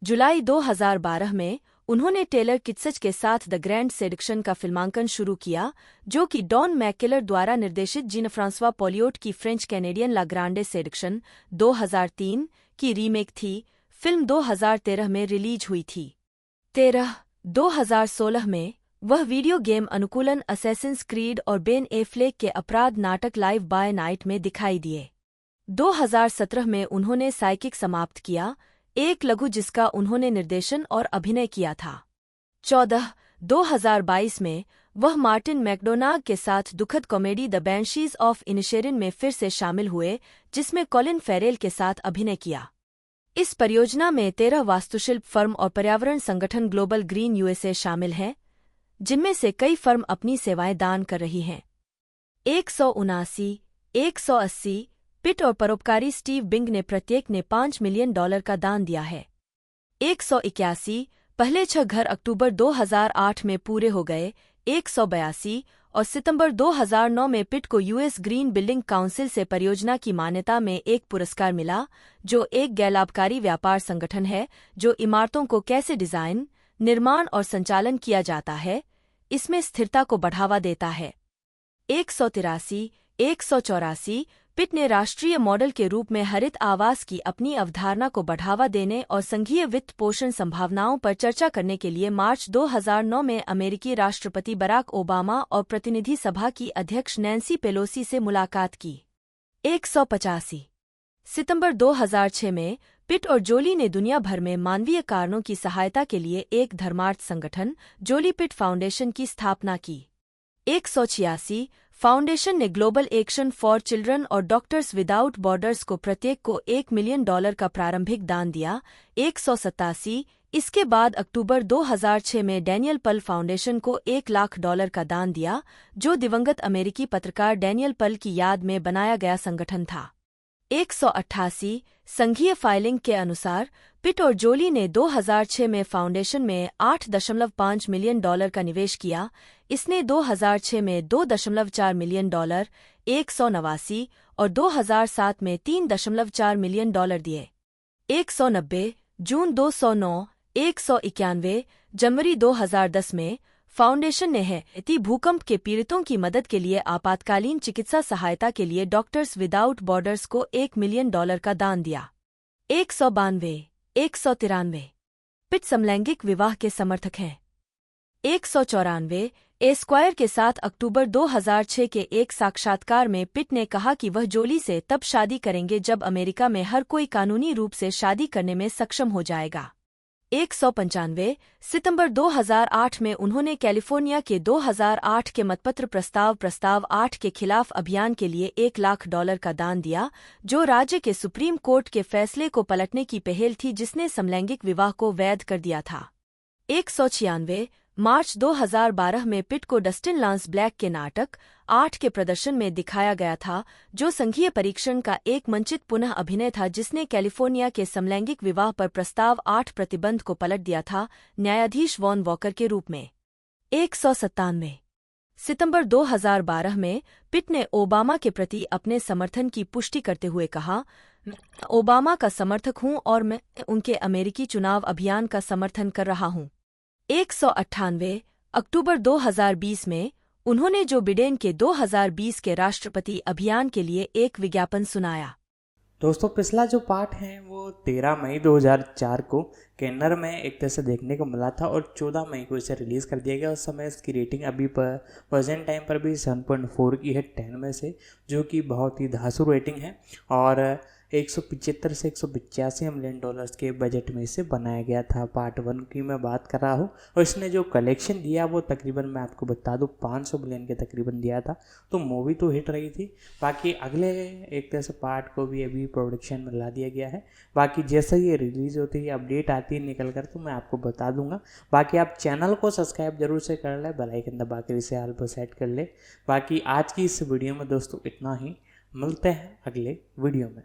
जुलाई 2012 में उन्होंने टेलर किट्सच के साथ द ग्रैंड सेडक्शन का फिल्मांकन शुरू किया, जो कि डॉन मैकेलर द्वारा निर्देशित जीन फ्रांसवा पोलियोट की फ्रेंच कैनेडियन ला ग्रांडे सेडक्शन 2003 की रीमेक थी। फिल्म 2013 में रिलीज हुई थी। 2016 में वह वीडियो गेम अनुकूलन असैसिन्स क्रीड और बेन एफ्लेक के अपराध नाटक लाइव बाय नाइट में दिखाई दिए। 2017 में उन्होंने साइकिक समाप्त किया, एक लघु जिसका उन्होंने निर्देशन और अभिनय किया था। 2022 में वह मार्टिन मैकडोनाग के साथ दुखद कॉमेडी द बैनशीज ऑफ इनिशेरिन में फिर से शामिल हुए, जिसमें कॉलिन फेरेल के साथ अभिनय किया। इस परियोजना में 13 वास्तुशिल्प फर्म और पर्यावरण संगठन ग्लोबल ग्रीन यूएसए शामिल हैं, जिनमें से कई फर्म अपनी सेवाएं दान कर रही हैं। 179, 180 पिट और परोपकारी स्टीव बिंग ने प्रत्येक ने $5 मिलियन का दान दिया है। 181 पहले 6 घर अक्टूबर 2008 में पूरे हो गए। 182 और सितंबर 2009 में पिट को यूएस ग्रीन बिल्डिंग काउंसिल से परियोजना की मान्यता में एक पुरस्कार मिला, जो एक गैरलाभकारी व्यापार संगठन है जो इमारतों को कैसे डिजाइन, निर्माण और संचालन किया जाता है, इसमें स्थिरता को बढ़ावा देता है। 183, 184 पिट ने राष्ट्रीय मॉडल के रूप में हरित आवास की अपनी अवधारणा को बढ़ावा देने और संघीय वित्त पोषण संभावनाओं पर चर्चा करने के लिए मार्च 2009 में अमेरिकी राष्ट्रपति बराक ओबामा और प्रतिनिधि सभा की अध्यक्ष नैन्सी पेलोसी से मुलाकात की। 185 सितंबर 2006 में पिट और जोली ने दुनिया भर में मानवीय कारणों की सहायता के लिए एक धर्मार्थ संगठन जोली पिट फाउंडेशन की स्थापना की। 186 फाउंडेशन ने ग्लोबल एक्शन फॉर चिल्ड्रन और डॉक्टर्स विदाउट बॉर्डर्स को प्रत्येक को $1 मिलियन का प्रारंभिक दान दिया। 187 इसके बाद अक्टूबर 2006 में डैनियल पल फाउंडेशन को $1 लाख का दान दिया, जो दिवंगत अमेरिकी पत्रकार डैनियल पल की याद में बनाया गया संगठन था। 188 संघीय फाइलिंग के अनुसार पिट और जोली ने 2006 में फाउंडेशन में $8.5 मिलियन का निवेश किया। इसने 2006 में $2.4 मिलियन, 189 और 2007 में $3.4 मिलियन दिए। 190 जून 209, 191 जनवरी 2010 में फाउंडेशन ने हैती भूकंप के पीड़ितों की मदद के लिए आपातकालीन चिकित्सा सहायता के लिए डॉक्टर्स विदाउट बॉर्डर्स को $1 मिलियन का दान दिया। 192, 193 पिट समलैंगिक विवाह के समर्थक हैं। 194 एस्क्वायर के साथ अक्टूबर 2006 के एक साक्षात्कार में पिट ने कहा कि वह जोली से तब शादी करेंगे जब अमेरिका में हर कोई कानूनी रूप से शादी करने में सक्षम हो जाएगा। 195 सितंबर 2008 में उन्होंने कैलिफोर्निया के 2008 के मतपत्र प्रस्ताव 8 के खिलाफ अभियान के लिए $1 लाख का दान दिया, जो राज्य के सुप्रीम कोर्ट के फैसले को पलटने की पहल थी जिसने समलैंगिक विवाह को वैध कर दिया था। 196 मार्च 2012 में पिट को डस्टिन लांस ब्लैक के नाटक 8 के प्रदर्शन में दिखाया गया था, जो संघीय परीक्षण का एक मंचित पुनः अभिनय था जिसने कैलिफोर्निया के समलैंगिक विवाह पर प्रस्ताव 8 प्रतिबंध को पलट दिया था, न्यायाधीश वॉन वॉकर के रूप में। 197 सितंबर 2012 में पिट ने ओबामा के प्रति अपने समर्थन की पुष्टि करते हुए कहा, मैं ओबामा का समर्थक हूं और मैं उनके अमेरिकी चुनाव अभियान का समर्थन कर रहा हूं। 198 अक्टूबर 2020 में उन्होंने जो बिडेन के 2020 के राष्ट्रपति अभियान के लिए एक विज्ञापन सुनाया। दोस्तों, पिछला जो पार्ट है वो 13 मई 2004 को कैनर में एक तरह से देखने को मिला था और 14 मई को इसे रिलीज़ कर दिया गया। उस समय इसकी रेटिंग अभी पर प्रेजेंट टाइम पर भी 7.4 की है 10 में से, जो कि बहुत ही धांसू रेटिंग है। और 175 से 185 मिलियन डॉलर्स के बजट में इसे बनाया गया था। पार्ट 1 की मैं बात कर रहा हूँ और इसने जो कलेक्शन दिया वो तकरीबन मैं आपको बता दूँ 500 मिलियन के तकरीबन दिया था। तो मूवी तो हिट रही थी। बाकी अगले एक तरह से पार्ट को भी अभी प्रोडक्शन में ला दिया गया है। बाकी जैसे ये रिलीज़ होती है, अपडेट आती है निकल कर, तो मैं आपको बता दूंगा। बाकी आप चैनल को सब्सक्राइब जरूर से कर ले, बेल आइकन दबा कर इसे ऑल पर सेट कर ले। बाकी आज की इस वीडियो में दोस्तों इतना ही। मिलते हैं अगले वीडियो में।